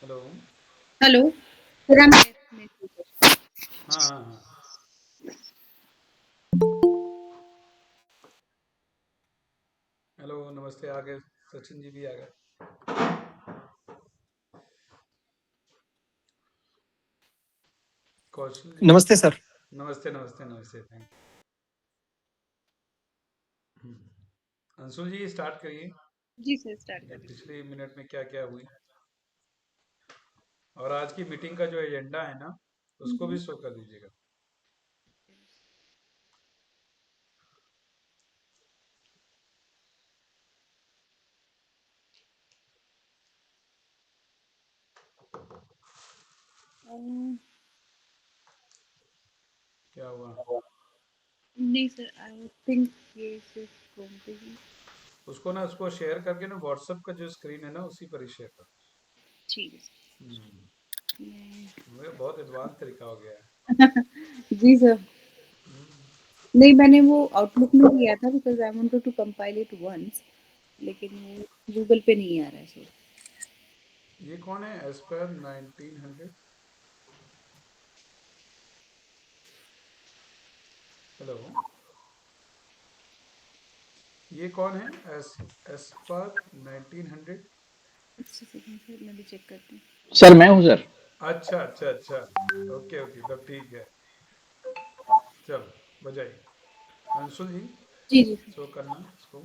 Hello. Hello, फिर हम हाँ हाँ हाँ। हेलो नमस्ते, आ गए। सचिन जी भी आ गए। कौशल जी। नमस्ते सर। नमस्ते नमस्ते नमस्ते, thank you. Anshul ji start करिए। जी सर स्टार्ट ये करें। पिछले मिनट में क्या क्या हुई, और आज की मीटिंग का जो एजेंडा है ना, उसको भी शो कर दीजिएगा। क्या हुआ? नहीं सर, आई थिंक ये सिर्फ होम पे ही। उसको ना, उसको शेयर करके ना, व्हाट्सएप का जो स्क्रीन है ना, उसी पर ही शेयर कर। ठीक है हम्म, सर। बहुत एडवांस तरीका हो गया है। जी सर। नहीं, मैंने वो आउटलुक में किया था because I wanted to compile it once, लेकिन वो गूगल पे नहीं आ रहा है सर। ये कौन है? As per 1900। हेलो, ये कौन है? एस एस पर 1900। सेकंड सर, मैं भी चेक करती हूँ। सर मैं हूँ सर। अच्छा अच्छा अच्छा। ओके ओके, तब ठीक है। चलो, बजाइए। अंशुल जी, जी जी सर। शो करना इसको।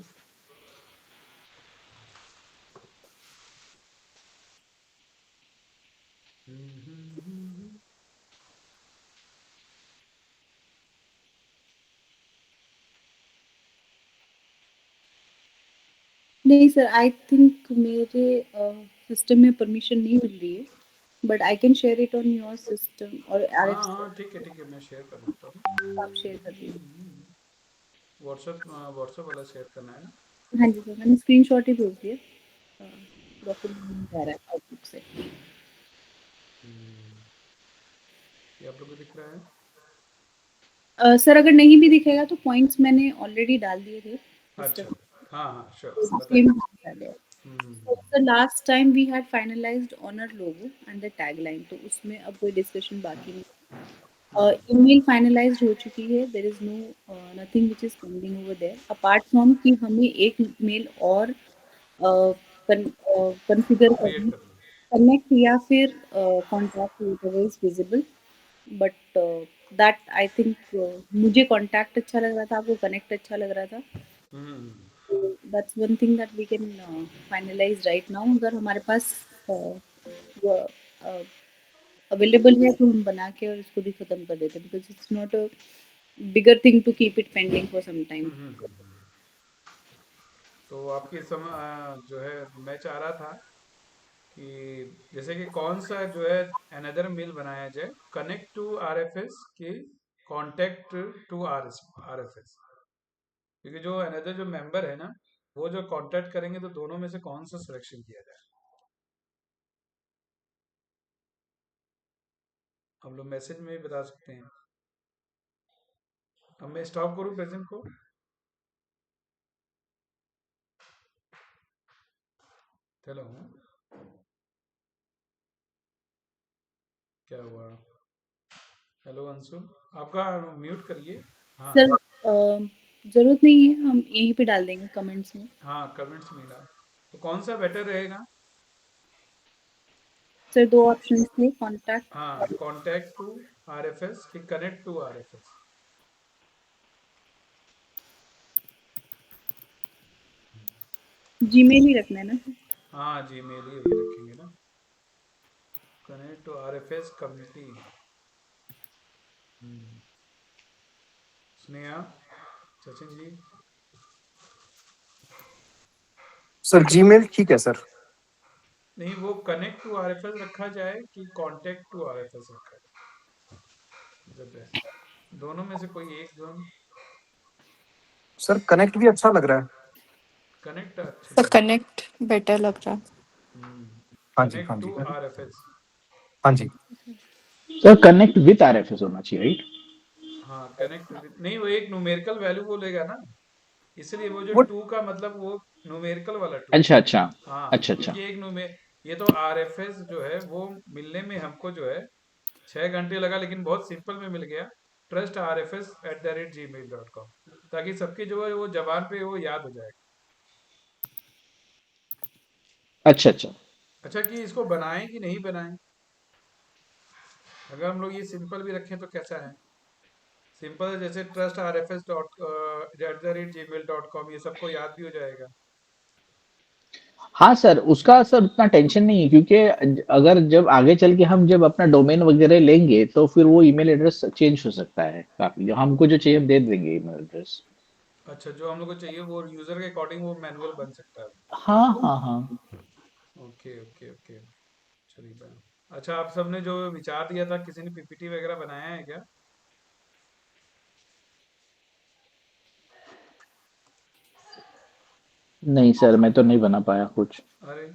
नहीं सर, आई थिंक मेरे सिस्टम में परमिशन नहीं मिल रही है, but I can share it on your system और आर हाँ एफ हाँ, ठीक है, मैं शेयर कर देता हूँ। आप शेयर कर दीजिए। व्हाट्सएप व्हाट्सएप वाला शेयर करना है ना? हाँ जी सर, मैंने स्क्रीनशॉट ही भेज दिया। डॉक्यूमेंट नहीं जा रहा है आउटलुक से। हम्म, ये आप लोग को दिख रहा है? सर अगर नहीं भी दिखेगा तो पॉइंट्स मैंने ऑलरेडी डाल दिए थे सिस्टम अच्छा, हाँ हाँ, श्योर, में, बताइए। सेम आ गया। So, the last time we had finalized on our logo and the tagline, तो उसमें अब कोई डिस्कशन बाकी नहीं। ईमेल फाइनलाइज्ड हो चुकी है। There is no nothing which is pending over there apart from कि हमें एक मेल और कॉन्फ़िगर क्रिएट करनी, कर लो। कनेक्ट या फिर contact whatever is visible, but that I think मुझे कॉन्टैक्ट अच्छा लग रहा था, आपको कनेक्ट अच्छा लग रहा था। Hmm, that's one thing that we can finalize right now. अगर हमारे पास वो अवेलेबल है तो हम बना के और इसको भी खत्म कर देते हैं, because it's not a bigger thing to keep it pending for some time. तो आपकी जो है, मैं चाह रहा था कि जैसे कि कौन सा जो है अनदर मेल बनाया जाए, कनेक्ट टू आरएफएस की कांटेक्ट टू आरएफएस, क्योंकि जो अनदर जो मेंबर है ना, वो जो कांटेक्ट करेंगे, तो दोनों में से कौन सा सिलेक्शन किया जाए? हम लोग मैसेज में भी बता सकते हैं। अब मैं स्टॉप करूं प्रेजेंट को? चलो, क्या हुआ? हेलो अंशु, आपका म्यूट करिए। हाँ सर जरूरत नहीं है, हम यहीं पे डाल देंगे कमेंट्स में। हाँ, कमेंट्स मिला। तो कौन सा बेटर रहेगा? सर दो ऑप्शन थे, कॉन्टैक्ट। हाँ, कांटेक्ट टू आरएफएस कि कनेक्ट टू आरएफएस? जीमेल ही रखना है ना सर? हाँ, जीमेल ही अभी रखेंगे ना। Connect to RFS community. Sneha, Sachin ji. Sir Gmail ठीक है सर। नहीं, वो कनेक्ट टू आरएफएस रखा जाए कि कांटेक्ट टू आरएफएस रखा जाए? द बेस्ट, दोनों में से कोई एक दोनों। सर कनेक्ट भी अच्छा लग रहा है। कनेक्ट अच्छा सर लग रहा कनेक्ट बेटर लग रहा है। है। हाँ जी, हाँ कनेक्ट जी, टू आरएफएस। हाँ जी। सर कनेक्ट विथ आरएफएस होना चाहिए, राइट? हाँ, कनेक्ट नहीं, वो एक न्यूमेरिकल वैल्यू बोलेगा ना, इसलिए वो जो वो टू का मतलब वो न्यूमेरिकल वाला टू। अच्छा अच्छा। हाँ, अच्छा अच्छा। क्योंकि एक न्यूमे ये तो RFS जो है वो मिलने में हमको जो है 6 घंटे लगा, लेकिन बहुत सिंपल में मिल गया। trust@gmail.com, ताकि सबकी जो है वो जबान पे वो याद हो जाएगा। अच्छा अच्छा। अच्छा, कि इसको बनाएं कि नहीं बनाएं? अगर हम लोग ये सिंपल भी रखें तो कैसा है? सिंपल जैसे trust@rfs.gmail.com, ये सबको याद भी हो जाएगा। हाँ सर, उसका सर उतना टेंशन नहीं है, क्योंकि अगर जब आगे चल के हम जब अपना डोमेन वगैरह लेंगे तो फिर वो ईमेल एड्रेस चेंज हो सकता है काफी। जो हमको जो चाहिए हम दे देंगे ईमेल एड्रेस। अच्छा, जो हम लोग को चाहिए वो यूजर के अकॉर्डिंग वो मैनुअल बन सकता है। हाँ हाँ हाँ। Okay okay okay. चलिए बना। अच्छा, आप सबने जो विचार दिया था, किसी ने PPT वगैरह बनाया है क्या? नहीं सर, मैं तो नहीं बना पाया कुछ। अरे,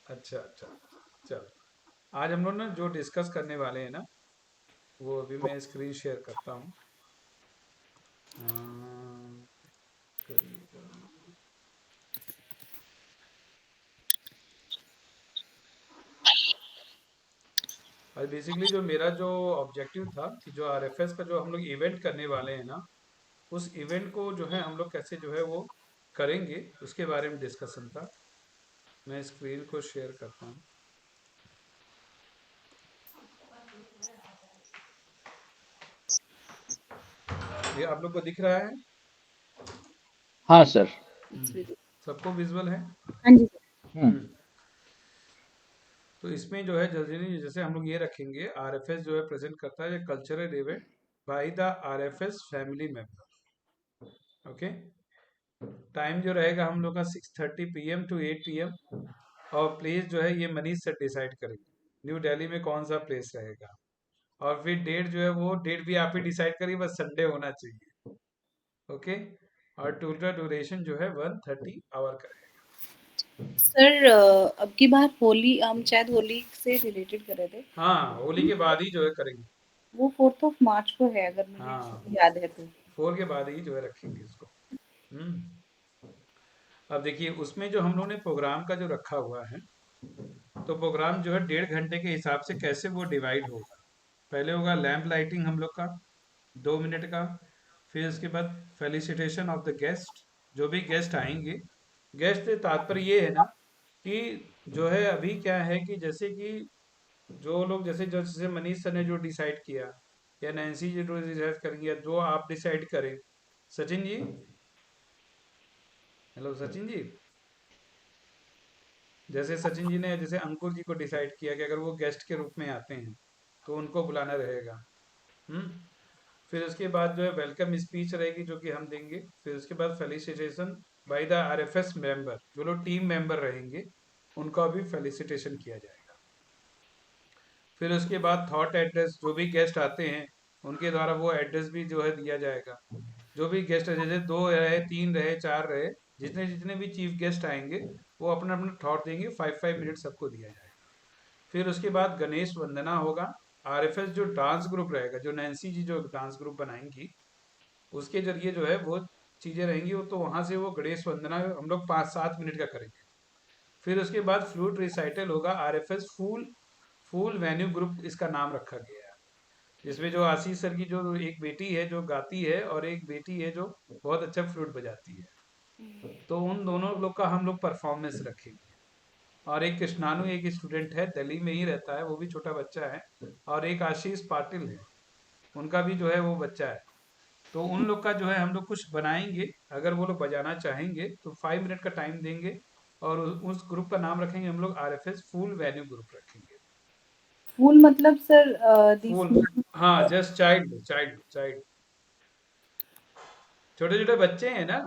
अच्छा अच्छा। चलो, आज हम लोग ना जो डिस्कस करने वाले हैं ना, वो अभी मैं स्क्रीन शेयर करता हूँ। करिएगा। और बेसिकली जो मेरा जो ऑब्जेक्टिव था कि जो RFS का जो हम लोग इवेंट करने वाले हैं ना, उस इवेंट को जो है हम लोग कैसे जो है वो करेंगे, उसके बारे में डिस्कशन था। मैं स्क्रीन को शेयर करता हूँ। ये आप लोग को दिख रहा है? हाँ सर। It's visible. सबको विजुअल है? हाँ जी सर। हम्म। हम्म। तो इसमें जो है जल्दी जैसे हम लोग ये रखेंगे, RFS जो है प्रेजेंट करता है cultural event by the RFS family member. Okay. Time जो रहेगा हम लोग का 6:30 PM to 8 PM। और प्लेस जो है ये मनीष सर डिसाइड करेंगे, न्यू दिल्ली में कौन सा प्लेस रहेगा। और फिर डेट जो है वो डेट भी आप ही डिसाइड करिए, बस संडे होना चाहिए। ओके। और टोटल ड्यूरेशन जो है 130 आवर का है। सर अब की बार होली हम शायद होली से रिलेटेड कर रहे थे। हाँ, होली के बाद ही जो है करेंगे। वो 4th ऑफ मार्च को है अगर मुझे हाँ, याद है तो। 4 के बाद ही जो है रखेंगे इसको। अब देखिए उसमें जो हम लोगों ने प्रोग्राम का जो रखा हुआ है, तो प्रोग्राम जो है 1.5 घंटे के हिसाब से कैसे वो डिवाइड होगा। पहले होगा लैंप लाइटिंग हम लोग का 2 मिनट का। फिर उसके बाद फेलिसिटेशन ऑफ द गेस्ट, जो भी गेस्ट आएंगे। गेस्ट से तात्पर्य ये है ना कि जो है अभी क्या है कि जैसे कि जो लोग जैसे जैसे मनीष सर ने जो डिसाइड किया, या नैन्सी जी जो डिसाइड करेंगे, या जो आप डिसाइड करें। सचिन जी, हेलो सचिन जी। जैसे सचिन जी ने जैसे अंकुर जी को डिसाइड किया कि अगर वो गेस्ट के रूप में आते हैं तो उनको बुलाना रहेगा। हम्म। फिर उसके बाद जो है वेलकम स्पीच रहेगी जो कि हम देंगे। फिर उसके बाद felicitation by the RFS member, जो लोग टीम मेंबर रहेंगे उनका भी फेलिसिटेशन किया जाएगा। फिर उसके बाद थॉट एड्रेस, जो भी गेस्ट आते हैं उनके द्वारा वो एड्रेस भी जो है दिया जाएगा। जो भी गेस्ट है, जैसे 2 रहे, 3 रहे, 4 रहे, जितने जितने भी चीफ गेस्ट आएंगे वो अपना अपना थॉट देंगे। 5-5 मिनट सबको दिया जाएगा। फिर उसके बाद गणेश वंदना होगा। RFS जो डांस ग्रुप रहेगा, जो नैन्सी जी जो डांस ग्रुप बनाएंगी, उसके जरिए जो है वो चीजें रहेंगी। वो तो वहां से वो गणेश वंदना हम लोग 5-7 मिनट का करेंगे। फिर उसके बाद फ्लूट रिसाइटल होगा। RFS फूल फूल वेन्यू ग्रुप इसका नाम रखा गया है, जिसमें जो आशीष सर की जो एक बेटी है जो गाती है, और एक बेटी है जो बहुत अच्छा फ्लूट बजाती है। तो उन दोनों लोग का हम लोग परफॉर्मेंस रखेंगे। और एक कृष्णानु, एक स्टूडेंट है, दिल्ली में ही रहता है, वो भी छोटा बच्चा है। और एक आशीष पाटिल है, उनका भी जो है वो बच्चा है। तो उन लोग का जो है हम लोग कुछ बनाएंगे। अगर वो लोग बजाना चाहेंगे तो 5 मिनट का टाइम देंगे। और उस ग्रुप का नाम रखेंगे हम लोग RFS फूल वैल्यू ग्रुप रखेंगे। फूल मतलब सर दी फूल, स्मॉल। हाँ, जस्ट चाइल्ड चाइल्ड चाइल्ड, छोटे छोटे बच्चे हैं ना।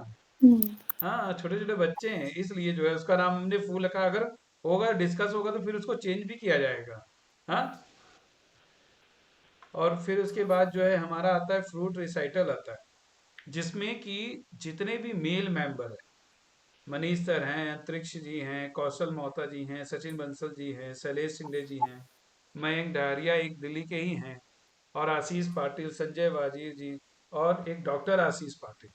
हुँ। हाँ, छोटे छोटे बच्चे हैं, इसलिए जो है उसका नाम हमने फूल रखा। अगर होगा डिस्कस होगा तो फिर उसको चेंज भी किया जाएगा। हाँ। और फिर उसके बाद जो है हमारा आता है फ्रूट रिसाइटल आता है, जिसमें कि जितने भी मेल मेंबर हैं, मनीष सर हैं, अंतरिक्ष जी हैं, कौशल मोहता जी हैं, सचिन बंसल जी हैं, शैलेश शिंदे जी हैं, मयंक डारिया एक दिल्ली के ही हैं, और आशीष पाटिल, संजय वाजीर जी, और एक डॉक्टर आशीष पाटिल।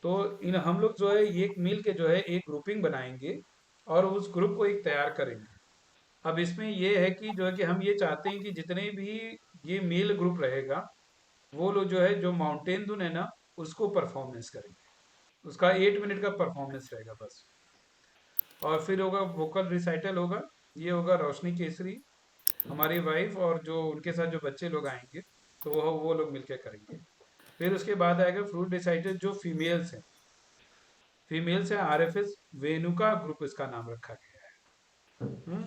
तो इन हम लोग जो है एक मिल के जो है एक ग्रुपिंग बनाएंगे। और उस ग्रुप को एक तैयार करेंगे। अब इसमें ये है कि जो है कि हम ये चाहते हैं कि जितने भी ये मेल ग्रुप रहेगा, वो लोग जो है जो माउंटेन दून है ना, उसको परफॉर्मेंस करेंगे। उसका 8 मिनट का परफॉर्मेंस रहेगा बस। और फिर होगा वोकल रिसाइटल होगा। ये होगा रोशनी केसरी, हमारी वाइफ और जो उनके साथ जो बच्चे लोग आएंगे, तो वो लोग मिलकर करेंगे। फिर उसके बाद आएगा फ्रूट रिसाइटल, जो फीमेल्स हैं। फीमेल्स हैं आरएफएस वेनुका ग्रुप, इसका नाम रखा गया है।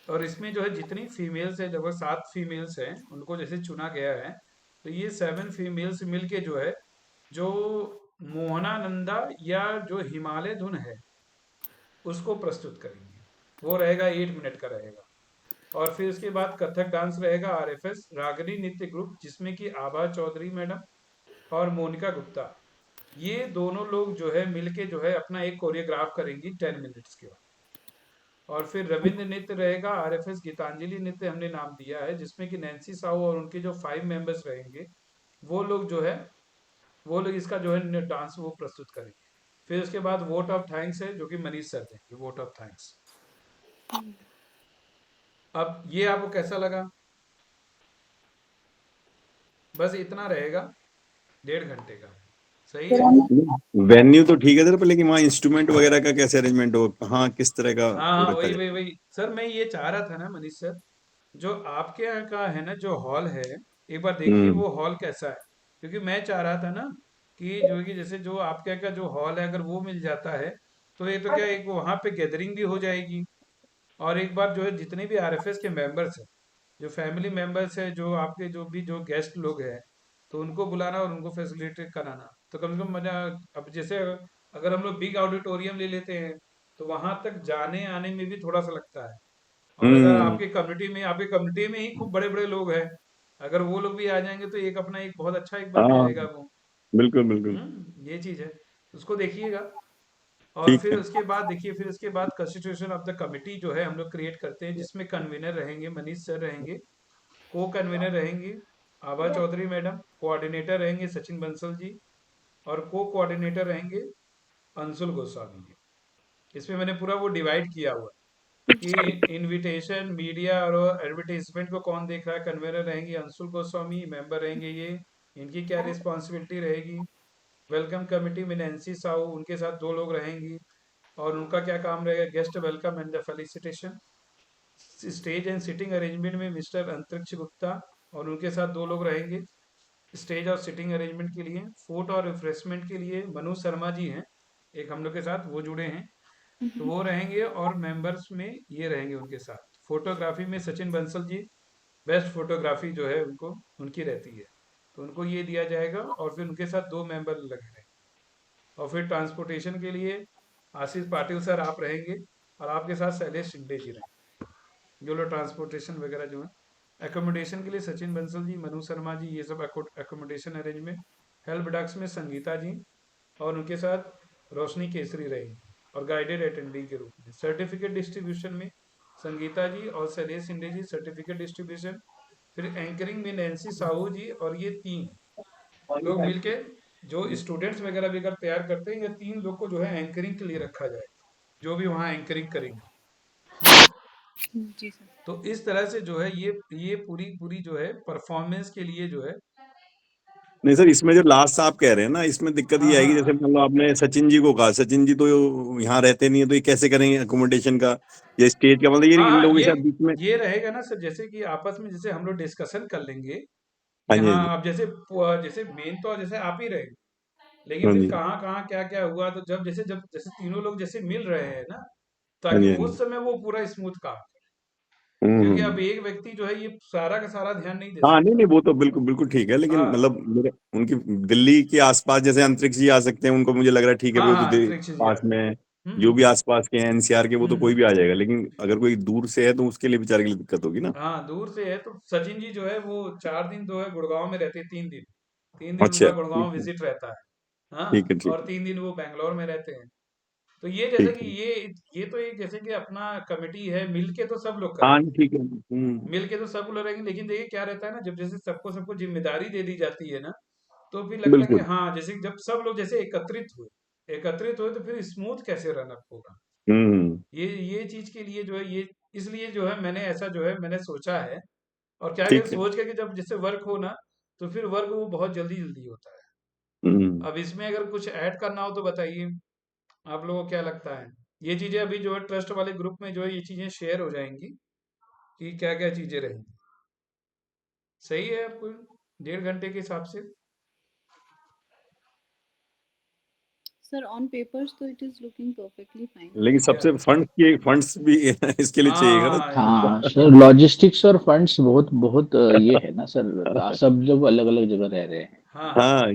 और इसमें जो है जितनी फीमेल्स है, लगभग 7 फीमेल्स हैं, उनको जैसे चुना गया है। तो ये 7 फीमेल्स मिलके जो है, जो मोहनानंदा या जो हिमालय धुन है, उसको प्रस्तुत करेंगे। वो रहेगा 8 मिनट का रहेगा। और फिर उसके बाद कथक डांस रहेगा आरएफएस रागनी नृत्य ग्रुप, जिसमें कि आभा चौधरी मैडम और मोनिका गुप्ता, ये दोनों लोग जो है मिलके जो है अपना एक कोरियोग्राफ करेंगी 10 मिनट्स के बाद। और फिर रविंद्र नृत्य रहेगा आरएफएस गीतांजलि नृत्य हमने नाम दिया है, जिसमें कि नैन्सी साहू और उनके जो 5 मेंबर्स रहेंगे, वो लोग जो है वो लोग इसका जो है डांस वो प्रस्तुत करेंगे। फिर उसके बाद वोट ऑफ थैंक्स है, जो कि मनीष सर देंगे वोट ऑफ थैंक्स। अब ये आपको कैसा लगा? बस इतना रहेगा, 1.5 घंटे का। सही सर है। हमें वेन्यू तो ठीक है सर, पर लेकिन वहाँ इंस्ट्रूमेंट वगैरह का कैसे अरेंजमेंट हो, कहाँ किस तरह का हाँ वो हाँ, रखा वही जाए? वही वही सर, मैं ये चाह रहा था ना मनीष सर, जो आपके यहाँ का है ना जो हॉल है, एक बार देखिए हम्म। वो हॉल कैसा है। क्योंकि मैं चाह रहा था ना कि जो कि जैसे जो आपके यहाँ का जो हॉल है, अगर वो मिल जाता है, तो ये तो क्या, एक वहाँ पे गैदरिंग भी हो जाएगी। और एक बार जो है जितने भी आरएफएस के मेंबर्स हैं, जो फैमिली मेंबर्स है, जो आपके जो भी जो गेस्ट लोग हैं, तो उनको बुलाना और उनको फैसिलिटेट कराना, तो कम से कम मजा। अब जैसे अगर हम लोग बिग ऑडिटोरियम ले लेते हैं, तो वहां तक जाने आने में भी थोड़ा सा लगता है। और अगर हम्म। आपके कम्युनिटी में ही खूब बड़े बड़े लोग हैं, अगर वो लोग भी आ जाएंगे, तो एक अपना एक बहुत अच्छा एक बन हाँ, जाएगा वो। बिल्कुल बिल्कुल। ये चीज है, उसको देखिएगा। और ठीक फिर है। उसके बाद देखिए, फिर उसके बाद कंस्टिट्यूशन ऑफ द कमिटी जो है हम लोग क्रिएट करते हैं, जिसमें कन्वीनर रहेंगे मनीष सर रहेंगे, को कन्वीनर रहेंगी आभा चौधरी मैडम, कोऑर्डिनेटर रहेंगे सचिन बंसल जी, और को कोऑर्डिनेटर रहेंगे अंशुल गोस्वामी जी। इसमें मैंने पूरा वो डिवाइड किया हुआ है कि इनविटेशन मीडिया और एडवर्टीजमेंट को कौन देख रहा है। कन्वीनर रहेंगी अंशुल गोस्वामी, मेंबर रहेंगे ये, इनकी क्या रिस्पॉन्सिबिलिटी रहेगी। वेलकम कमेटी में नैन्सी साहू, उनके साथ 2 लोग रहेंगी, और उनका क्या काम रहेगा, guest welcome and the felicitation. Stage and sitting arrangement में मिस्टर अंतरिक्ष गुप्ता, और उनके साथ 2 लोग रहेंगे स्टेज और सिटिंग अरेंजमेंट के लिए। फूड और रिफ्रेशमेंट के लिए मनु शर्मा जी हैं, एक हम लोग के साथ वो जुड़े हैं, तो वो रहेंगे। और मेंबर्स में ये रहेंगे उनके साथ। फोटोग्राफी में सचिन बंसल जी, बेस्ट फोटोग्राफी जो है उनको उनकी रहती है, तो उनको ये दिया जाएगा। और फिर उनके साथ 2 मेंबर लगे रहेंगे। और फिर ट्रांसपोर्टेशन के लिए आशीष पाटिल सर आप रहेंगे, और आपके साथ शैलेश शिंदे जी रहेंगे, जो लोग ट्रांसपोर्टेशन वगैरह जो है। एकोमोडेशन के लिए सचिन बंसल जी, मनु शर्मा जी, ये सब एकोमोडेशन अरेंजमेंट। हेल्प डेस्क में संगीता जी, और उनके साथ रोशनी केसरी रहेंगी, और गाइडेड अटेंडी के रूप में। सर्टिफिकेट डिस्ट्रीब्यूशन में संगीता जी और शैलेश शिंदे जी, सर्टिफिकेट डिस्ट्रीब्यूशन। फिर एंकरिंग में नैन्सी साहू जी, और ये 3 लोग मिलके जो स्टूडेंट्स वगैरह भी अगर तैयार करते हैं, ये 3 लोग को जो है एंकरिंग के लिए रखा जाए, जो भी वहाँ एंकरिंग करेंगे। हम्म। जी सर। तो इस तरह से जो है ये पूरी पूरी जो है परफॉर्मेंस के लिए जो है। नहीं सर, इसमें जो लास्ट आप कह रहे हैं ना, इसमें दिक्कत हाँ ये आएगी, जैसे हाँ मान लो आपने सचिन जी को कहा, सचिन जी तो यहाँ रहते नहीं है, तो ये कैसे करेंगे अकोमोडेशन का या स्टेज का? मतलब ये हाँ इन हाँ, लोगों के ये साथ बीच में। ये रहेगा ना सर, जैसे कि आपस में जैसे हम लोग डिस्कशन कर लेंगे कि हाँ जी, हाँ, हाँ जी। आप जैसे जैसे मेन तो जैसे आप ही रहेंगे, लेकिन हाँ फिर जी, कहाँ कहाँ क्या क्या हुआ, तो जब जैसे 3 लोग जैसे मिल रहे हैं ना, हाँ ताकि जी, हाँ जी। उस समय वो पूरा स्मूथ काम करे। क्योंकि अब हम्म। एक व्यक्ति जो है ये सारा का सारा ध्यान नहीं दे हाँ, नहीं सकता। नहीं, वो तो बिल्कुल बिल्कुल ठीक है, लेकिन हाँ मतलब मेरे उनकी दिल्ली के आसपास जैसे अंतरिक्ष जी आ सकते हैं, उनको मुझे लग रहा है ठीक है, हाँ वो तो हाँ, अंतरिक्ष जी पास आते में हैं। है। जो भी आसपास के हैं एनसीआर के, वो तो कोई भी हम्म। आ जाएगा, लेकिन अगर कोई दूर से है तो उसके लिए बेचारे के लिए दिक्कत होगी ना। हाँ, दूर से है, तो सचिन जी जो है वो 4 दिन जो है गुड़गांव में रहते हैं, 3 दिन। 3 दिन अच्छा, उनका ठीक गुड़गांव है, विजिट रहता है। ठीक है, हाँ, ठीक और है, 3 दिन वो बैंगलोर में रहते हैं। तो ये जैसे ठीक कि है। ये तो एक जैसे कि अपना कमेटी है, मिलके तो सब लोग हाँ, करेंगे। ठीक है। मिलके तो सब लोग रहेंगे, लेकिन देखिए क्या रहता है ना, जब जैसे सबको सबको जिम्मेदारी दे दी जाती है ना, तो फिर लगता है कि बिल्कुल। हाँ, जैसे जब सब लोग जैसे एकत्रित हुए तो फिर स्मूथ कैसे रन अप होगा। ये चीज के लिए जो है ये इसलिए जो है मैंने ऐसा जो है मैंने सोचा है। और क्या है कि ठीक है। सोच के कि जब जिससे वर्क हो ना तो फिर वर्क वो बहुत जल्दी जल्दी होता है। हम्म। अब इसमें अगर कुछ ऐड करना हो तो बताइए, आप लोगों को क्या लगता है? ये चीजें अभी जो है ट्रस्ट वाले ग्रुप में जो है ये चीजें शेयर हो जाएंगी कि क्या क्या चीजें रहेंगी। सही है आपको 1.5 घंटे के हिसाब से? Sir, on papers, so it is looking perfectly fine. लेकिन क्या? सबसे फंड्स भी इसके लिए चाहिएगा ना। हाँ हाँ हाँ सर, लॉजिस्टिक्स और फंड्स बहुत बहुत ये है ना सर, सब लोग अलग अलग जगह रह रहे हैं। हाँ हाँ हाँ। हाँ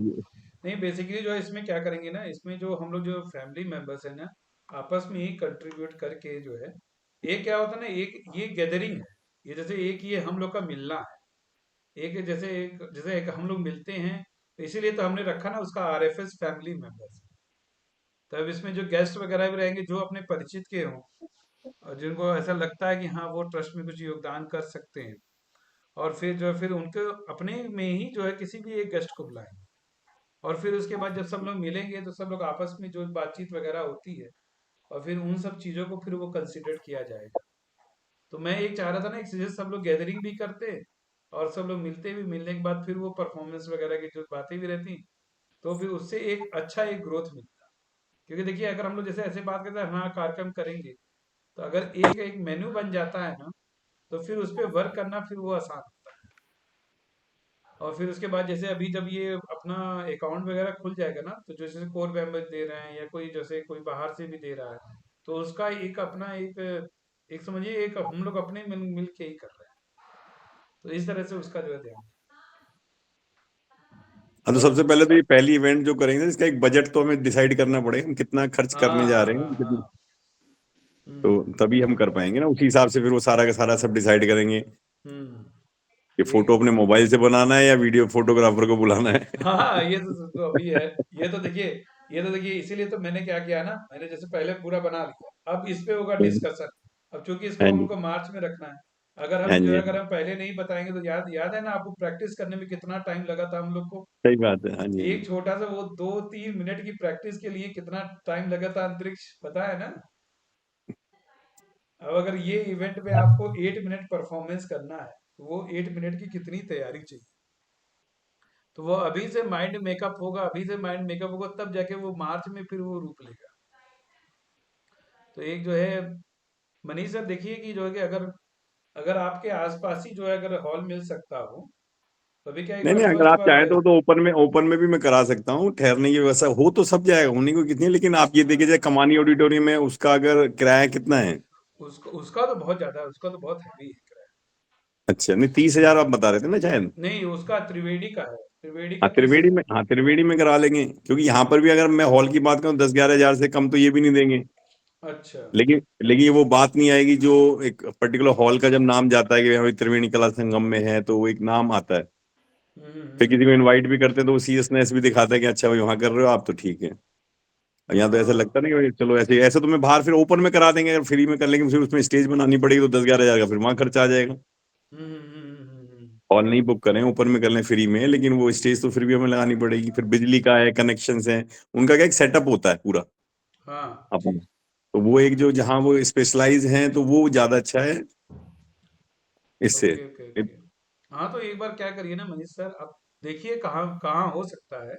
नहीं बेसिकली जो है इसमें क्या करेंगे ना, इसमें जो हम लोग जो फैमिली मेंबर्स हैं ना आपस में ही कंट्रीब्यूट करके जो है एक क्या होता है ना, एक ये गैदरिंग है। ये जैसे एक ये हम लोग का मिलना है, एक जैसे एक हम लोग मिलते हैं, तो इसीलिए तो हमने रखा ना उसका आरएफएस फैमिली मेंबर्स। तब इसमें जो गेस्ट वगैरह भी रहेंगे जो अपने परिचित के हों और जिनको ऐसा लगता है कि हाँ वो ट्रस्ट में कुछ योगदान कर सकते हैं, और फिर जो है फिर उनके अपने में ही जो है किसी भी एक गेस्ट को बुलाएंगे। और फिर उसके बाद जब सब लोग मिलेंगे तो सब लोग आपस में जो बातचीत वगैरह होती है और फिर उन सब चीज़ों को फिर वो कंसिडर किया जाएगा। तो मैं एक चाह रहा था ना, एक जैसे सब लोग गैदरिंग भी करते और सब लोग मिलते भी, मिलने के बाद फिर वो परफॉर्मेंस वगैरह की जो बातें भी रहती, तो फिर उससे एक अच्छा एक ग्रोथ मिलता। क्योंकि देखिए अगर हम लोग जैसे ऐसे बात करते हैं हाँ कार्यक्रम करेंगे, तो अगर एक एक मेन्यू बन जाता है ना तो फिर उस पर वर्क करना फिर वो आसान होता है। और फिर उसके बाद जैसे अभी जब ये अपना अकाउंट वगैरह खुल जाएगा ना, तो जैसे कोर मेंबर दे रहे हैं या कोई जैसे कोई बाहर से भी दे रहा है, तो उसका एक अपना एक एक समझिए एक हम लोग अपने मिल के ही कर रहे हैं। तो इस तरह से उसका जो है ध्यान। हाँ, तो और सबसे पहले तो ये पहली इवेंट जो करेंगे इसका एक बजट तो हमें डिसाइड करना पड़ेगा, हम कितना खर्च हाँ करने जा हाँ रहे हाँ हैं। हाँ। तो हम्म तभी हम कर पाएंगे ना, उसी हिसाब से फिर वो सारा का सारा सब डिसाइड करेंगे हम्म। कि ठीक फोटो है। अपने मोबाइल से बनाना है या वीडियो फोटोग्राफर को बुलाना है। हाँ हाँ, ये तो अभी है। ये तो देखिए इसीलिए तो मैंने क्या किया ना, मैंने जैसे पहले पूरा बना लिया, अब इस पे होगा डिस्कशन। अब चूंकि इसको हाँ जी। हमको मार्च में रखना है, अगर हाँ हम जो जी। है हाँ अगर जी। हम पहले नहीं बताएंगे तो याद याद है ना आपको प्रैक्टिस करने में कितना टाइम लगा था हम लोग को। सही बात है। हाँ जी। हाँ एक जी। छोटा सा वो 2-3 मिनट की प्रैक्टिस के लिए कितना टाइम लगा था अंतरिक्ष, पता है ना? अब अगर ये इवेंट में आपको 8 मिनट परफॉर्मेंस करना है तो वो 8 मिनट की कितनी तैयारी चाहिए। तो वो अभी से माइंड मेकअप होगा, अभी से माइंड मेकअप होगा, तब जाके वो मार्च में फिर वो रूप लेगा। तो एक जो है मनीष सर देखिए कि जो है कि अगर अगर आपके आसपास ही जो है अगर हॉल मिल सकता हो तो अभी क्या एक नहीं बार नहीं, अगर फर्स्ट आप बार चाहें तो ओपन में भी मैं करा सकता हूँ, ठहरने की व्यवस्था हो तो सब जाएगा, होने को कितनी है, लेकिन आप ये देखिए जाए कमानी ऑडिटोरियम में उसका अगर किराया कितना है। उसका उसका तो बहुत ज्यादा है, उसका तो बहुत हैवी है किराया। अच्छा, नहीं 30,000 आप बता रहे थे ना शायद। नहीं उसका त्रिवेणी का है, त्रिवेणी का हाँ तीस त्रिवेणी में, हजार हाँ त्रिवेणी में करा लेंगे, क्योंकि यहाँ पर भी अगर मैं हॉल की बात करूँ 10-11 हजार से कम तो ये भी नहीं देंगे। अच्छा। लेकिन ये वो बात नहीं आएगी जो एक पर्टिकुलर हॉल का जब नाम जाता है कि भाई त्रिवेणी कला संगम में है, तो वो एक नाम आता है। फिर किसी को हम्म। इनवाइट भी करते हैं तो वो सीरियसनेस भी दिखाता है कि अच्छा भाई वहां कर रहे हो आप तो ठीक है। और यहाँ तो ऐसा लगता हाँ। नहीं कि भाई चलो ऐसे ऐसे तो मैं बाहर फिर ओपन में करा देंगे, अगर फ्री में कर लेंगे फिर उसमें स्टेज बनानी पड़ेगी तो 10-11 हजार का फिर वहां खर्चा आ जाएगा। हॉल नहीं बुक करें, ओपन में कर लें फ्री में, लेकिन वो स्टेज तो फिर भी हमें लगानी पड़ेगी, फिर बिजली का है, कनेक्शन है, उनका क्या एक सेटअप होता है पूरा हाँ जी। अपन। तो वो एक जो जहाँ वो स्पेशलाइज हैं तो वो ज्यादा अच्छा है इससे। Okay okay okay. हाँ तो एक बार क्या करिए ना मनीष सर, आप देखिए कहाँ कहाँ हो सकता है,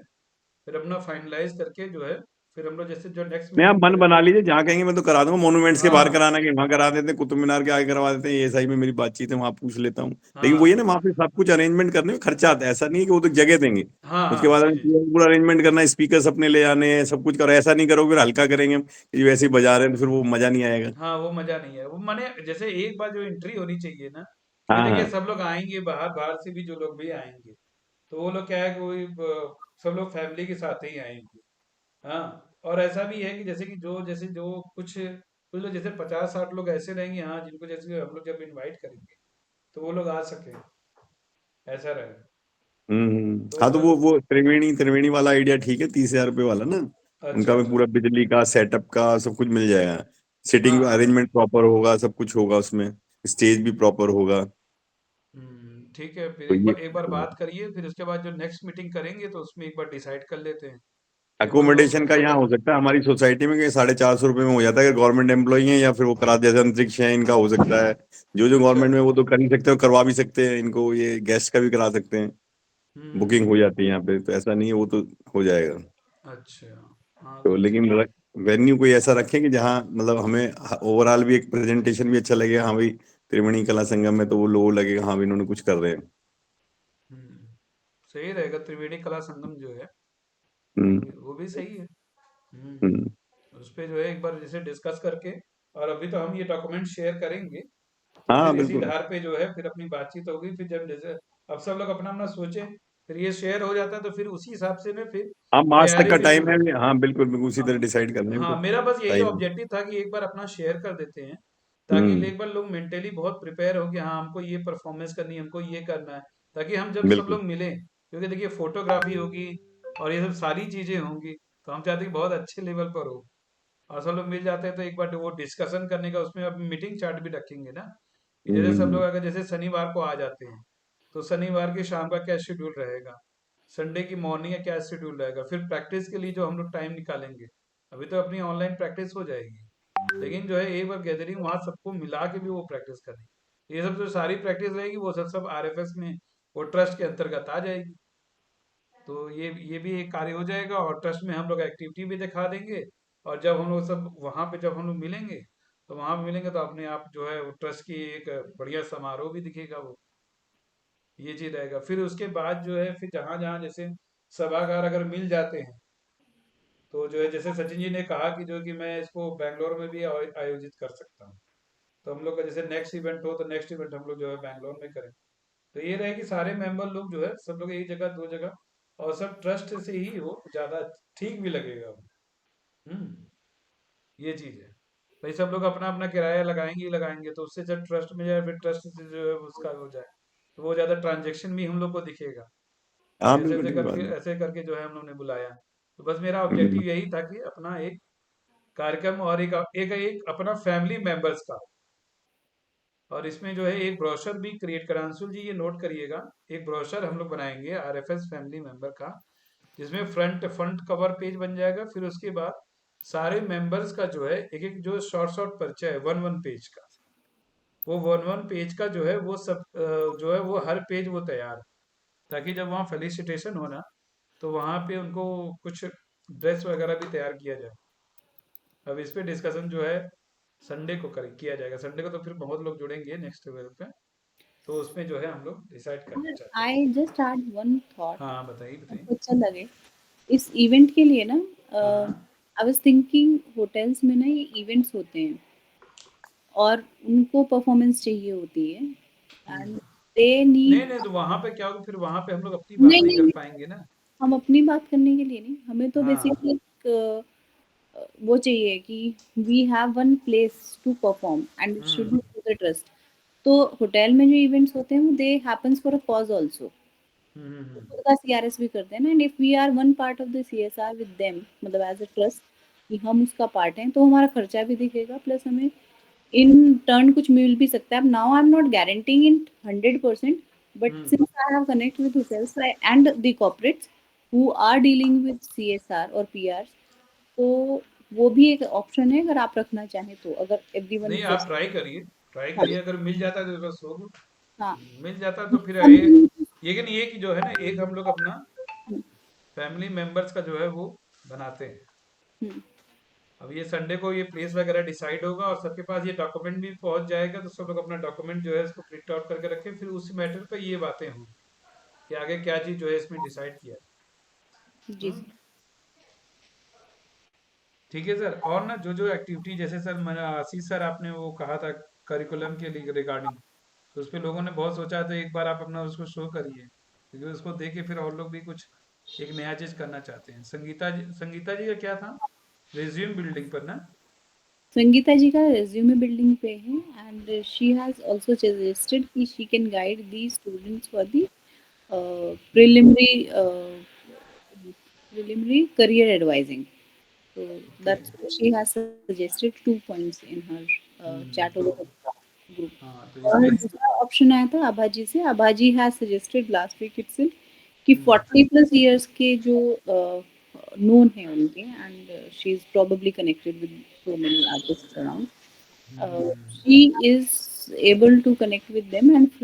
फिर अपना फाइनलाइज करके जो है फिर हम लोग जैसे जो नेक्स्ट नहीं आप मीटिंग मन बना करेंगे। लीजिए, जहाँ कहेंगे मैं तो करा दूंगा, मोनूमेंट्स के हाँ बाहर हाँ कराना कि वहां करा देते हैं, कुतुब मीनार के आगे करवा देते हैं, ये सही में मेरी बातचीत है वहां पूछ लेता हूँ। लेकिन वो ये ना हाँ वहां पे सब कुछ अरेंजमेंट करने में खर्चा आता है, ऐसा नहीं है कि वो तो जगह देंगे। हाँ उसके हाँ बाद जी हमें जी जी। पूरा पूरा अरेंजमेंट करना है, स्पीकर अपने ले जाने हैं, सब कुछ करो, ऐसा नहीं करोगे फिर हल्का करेंगे हम कि वैसे ही बजा रहे हैं तो फिर वो मजा नहीं आएगा। हाँ वो मजा नहीं है, वो माने जैसे एक बार जो एंट्री होनी चाहिए ना, क्योंकि हाँ देखिए हाँ। सब लोग आएंगे बाहर बाहर से भी जो लोग भी आएंगे, तो वो लोग क्या है कि वही सब लोग फैमिली के साथ ही आएंगे। हाँ। और ऐसा भी है कि जैसे जो कुछ कुछ लोग जैसे 50-60 लोग ऐसे रहेंगे हाँ जिनको जैसे हम लोग जब इनवाइट करेंगे तो वो लोग आ सके, ऐसा रहेगा। तो हाँ तो अगर वो त्रिवेणी त्रिवेणी वाला आइडिया ठीक है, 30,000 रुपये वाला ना। अच्छा उनका भी अच्छा। पूरा बिजली का सेटअप का सब कुछ मिल जाएगा, सिटिंग हाँ हाँ। अरेंजमेंट प्रॉपर होगा, सब कुछ होगा उसमें, स्टेज भी प्रॉपर होगा। ठीक है फिर तो एक ये बार बात करिए, फिर उसके बाद जो नेक्स्ट मीटिंग करेंगे तो उसमें एक बार डिसाइड कर लेते हैं। अकोमोडेशन का यहाँ हो सकता है हमारी सोसाइटी में कि 450 में हो जाता है अगर गवर्नमेंट एम्प्लॉई है, या फिर वो करा जैसे अंतरिक्ष है इनका हो सकता है। जो अच्छा। गवर्नमेंट में वो तो कर ही सकते हो, करवा भी सकते हैं इनको, ये गेस्ट का भी करा सकते हैं, बुकिंग हो जाती है यहाँ पे, तो ऐसा नहीं है, वो तो हो जाएगा। अच्छा। हाँ तो तो लेकिन ठीक। वेन्यू कोई ऐसा रखें कि जहाँ मतलब हमें ओवरऑल भी एक प्रेजेंटेशन भी अच्छा लगे, हाँ भाई त्रिवेणी कला संगम में, तो वो लोगों लगेगा हाँ भाई इन्होंने कुछ कर रहे हैं। हम्म, सही रहेगा त्रिवेणी कला संगम जो है, हम्म। वो भी सही है। हम्म। उस पे जो है एक बार जैसे डिस्कस करके, और अभी तो हम ये डॉक्यूमेंट शेयर करेंगे, तो हाँ फिर इसी बिल्कुल। धार पे जो है फिर अपनी बातचीत होगी, फिर जब जैसे अब सब लोग अपना अपना सोचे, फिर ये शेयर हो जाता है, तो फिर उसी हिसाब से में फिर हाँ मार्च तक तैयारी का भी टाइम शुरू। है, हाँ बिल्कुल बिल्कुल उसी तरह हाँ। डिसाइड करने में हाँ, तो मेरा बस यही टाइम है। ऑब्जेक्टिव था कि एक बार अपना शेयर कर देते हैं, ताकि हम्म। एक बार लोग मेंटली बहुत प्रिपेयर हो कि हाँ हमको ये परफॉर्मेंस करनी है, हमको ये करना है, ताकि हम जब सब बिल्कुल। लोग मिलें, क्योंकि देखिए फोटोग्राफी होगी और ये सब सारी चीजें होंगी, तो हम चाहते हैं कि बहुत अच्छे लेवल पर हो, और सब लोग मिल जाते हैं तो एक बार वो डिस्कशन करने का, उसमें अब मीटिंग चार्ट भी रखेंगे ना, कि जैसे सब लोग हम्म। अगर जैसे शनिवार को आ जाते हैं, तो शनिवार की शाम का क्या शेड्यूल रहेगा, संडे की मॉर्निंग का क्या शेड्यूल रहेगा, फिर प्रैक्टिस के लिए जो हम लोग टाइम निकालेंगे, अभी तो अपनी ऑनलाइन प्रैक्टिस हो जाएगी, लेकिन जो है एक बार गैदरिंग वहाँ सबको मिला के भी वो प्रैक्टिस करें, ये सब जो सारी प्रैक्टिस रहेगी वो सब सब आरएफएस में, वो ट्रस्ट के अंतर्गत आ जाएगी। तो ये भी एक कार्य हो जाएगा, और ट्रस्ट में हम लोग एक्टिविटी भी दिखा देंगे, और जब हम लोग सब वहाँ पे जब हम लोग मिलेंगे, तो वहाँ पे मिलेंगे तो अपने आप जो है वो ट्रस्ट की एक बढ़िया समारोह भी दिखेगा वो, ये चीज रहेगा। फिर उसके बाद जो है फिर जहाँ जहाँ जैसे सभागार अगर मिल जाते हैं, तो जो है जैसे सचिन जी ने कहा कि जो कि मैं इसको बैंगलोर में भी आयोजित कर सकता हूँ, तो हम लोग का जैसे नेक्स्ट इवेंट हो तो नेक्स्ट इवेंट हम लोग जो है बैंगलोर में करें, तो ये रहे कि सारे मेंबर लोग जो है सब लोग एक जगह दो जगह, और सब ट्रस्ट से ही हो ज्यादा ठीक भी लगेगा वो। हम्म, ये चीज है। भाई सब लोग अपना अपना किराया लगाएंगे ही लगाएंगे, तो उससे जब ट्रस्ट में जाए, फिर ट्रस्ट से जो है उसका हो जाए, तो वो ज्यादा ट्रांजेक्शन भी हम लोग को दिखेगा, कि हाँ ऐसे बिल्कुल ऐसे ठीक बात करके है। ऐसे करके जो है हम लोग ने बुलाया। तो बस मेरा हम्म। ऑब्जेक्टिव यही था कि अपना एक कार्यक्रम, और एक अपना फैमिली मेंबर्स का, और इसमें जो है एक ब्रोशर भी क्रिएट करा, अंशुल जी ये नोट करिएगा, एक ब्रोशर हम लोग बनाएंगे आरएफएस फैमिली मेंबर का, जिसमें फ्रंट कवर पेज बन जाएगा, फिर उसके बाद सारे मेंबर्स का जो है एक एक जो शॉर्ट शॉर्ट परिचय है वन वन पेज का, वो वन वन पेज का जो है वो सब जो है वो हर पेज वो तैयार है, ताकि जब वहाँ फेलिसिटेशन होना, तो वहाँ पे उनको कुछ ड्रेस वगैरह भी तैयार किया जाए। अब इस पे डिस्कशन जो है संडे को किया जाएगा, संडे को तो फिर बहुत लोग जुड़ेंगे नेक्स्ट लेवल पे, तो उसमें जो है हम लोग डिसाइड करना चाहते हैं। I just had one thought, हाँ बताइए बताइए। आपको अच्छा लगे इस इवेंट के लिए ना, हाँ हाँ। आई वाज थिंकिंग होटल्स में ना ये इवेंट्स होते हैं और उनको परफॉर्मेंस चाहिए होती है, एंड दे नहीं नीड, नहीं, तो वहां पे क्या होगा, फिर वहां पे हम लोग अपनी बात नहीं नहीं नहीं कर नहीं, पाएंगे ना। हम अपनी बात करने के लिए नहीं, हमें तो हाँ। बेसिकली एक वो चाहिए कि we have one place to perform and it should be hmm to the trust. तो होटल में जो इवेंट्स होते हैं वो they happens for a cause also, खुद हम्म। का सीआरएस भी करते हैं ना, and if we are one part of the CSR with them, मतलब एज अ ट्रस्ट कि हम उसका पार्ट हैं, तो हमारा खर्चा भी दिखेगा, प्लस हमें इन टर्न कुछ मिल भी सकता है। अब now I am not guaranteeing in 100%, but hmm. Since I have connect with hotels and the corporates who are dealing with CSR और पीआर, तो वो भी एक ऑप्शन है अगर आप रखना चाहें तो, अगर एवरीवन नहीं इज आप जस्ट। ट्राई हाँ करिए, अगर मिल जाता है तो बस हो गया। हाँ, मिल जाता है तो फिर ये, लेकिन ये कि जो है ना एक हम लोग अपना फैमिली मेंबर्स का जो है वो बनाते हैं। अब ये संडे को ये प्लेस वगैरह डिसाइड होगा, और सबके पास ये डॉक्यूमेंट भी पहुंच जाएगा, तो सब लोग अपना डॉक्यूमेंट जो है इसको प्रिंट आउट करके रखें, फिर उस मैटर पे ये बातें होंगी कि आगे क्या चीज जो है इसमें डिसाइड किया जाए। जी हम्म, सर। ठीक है सर। और ना जो जो एक्टिविटी जैसे सर मैंने आशीष सर आपने वो कहा था करिकुलम के लिए रिगार्डिंग, तो उस पे लोगों ने बहुत सोचा, तो एक बार आप अपना उसको शो करिए, क्योंकि उसको देख के फिर और लोग भी कुछ एक नया चीज करना चाहते हैं। संगीता जी का क्या था, रिज्यूम बिल्डिंग पर ना। संगीता जी का रिज्यूमे बिल्डिंग पे है, and she has also suggested कि she can guide the students for the hmm. preliminary career advising. So okay. that's what she has suggested 2 points in her chat तो over the group. हाँ तो और इसमें। दूसरा option आया था आभाजी से, Abhaji has suggested last week itself कि हम्म 40 प्लस इयर्स के जो नोन है उनके, and she is probably connected with so many artists around. She is able to connect with them and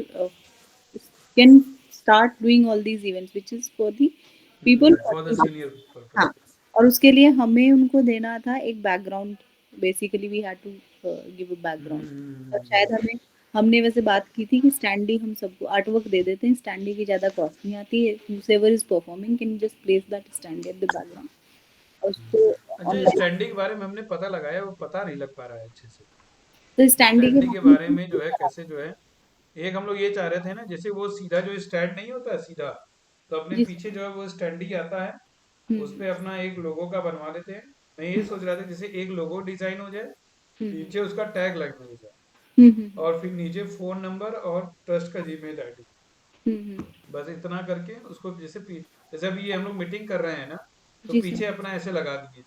can start doing all these events which is for the people for the already. Senior हाँ, purpose. और उसके लिए हमें उनको देना था एक background. Basically we had to give a background. और शायद हमने वैसे बात की थी कि स्टैंडी हम सबको आर्टवर्क दे देते हैं. स्टैंडी की ज़्यादा कॉस्ट नहीं आती है. However is performing can just place that standee at the background और उसको अच्छा, ऑनलाइन. स्टैंडिंग के बारे में हमने पता लगाया, वो पता नहीं लग पा रहा है अच्छे से. तो स्टैंडी के स्टैंडिंग के बारे बारे में में जो है कैसे जो है, एक हम लोग ये चाह रहे थे ना, जैसे वो सीधा जो स्टैंड नहीं होता है सीधा, तो अपने जी सर. पीछे जो है वो स्टैंडी आता है, उस हम्म पे अपना एक लोगो का बनवा लेते हैं. मैं ये सोच रहा था जैसे एक लोगो डिजाइन हो जाए, हम्म नीचे उसका टैग लगना हो जाए, हम्म और फिर नीचे फोन नंबर और ट्रस्ट का जीमेल आईडी. हम्म. बस इतना करके उसको जैसे अभी ये हम लोग मीटिंग कर रहे हैं ना, तो जी सर. पीछे अपना ऐसे लगा दिए,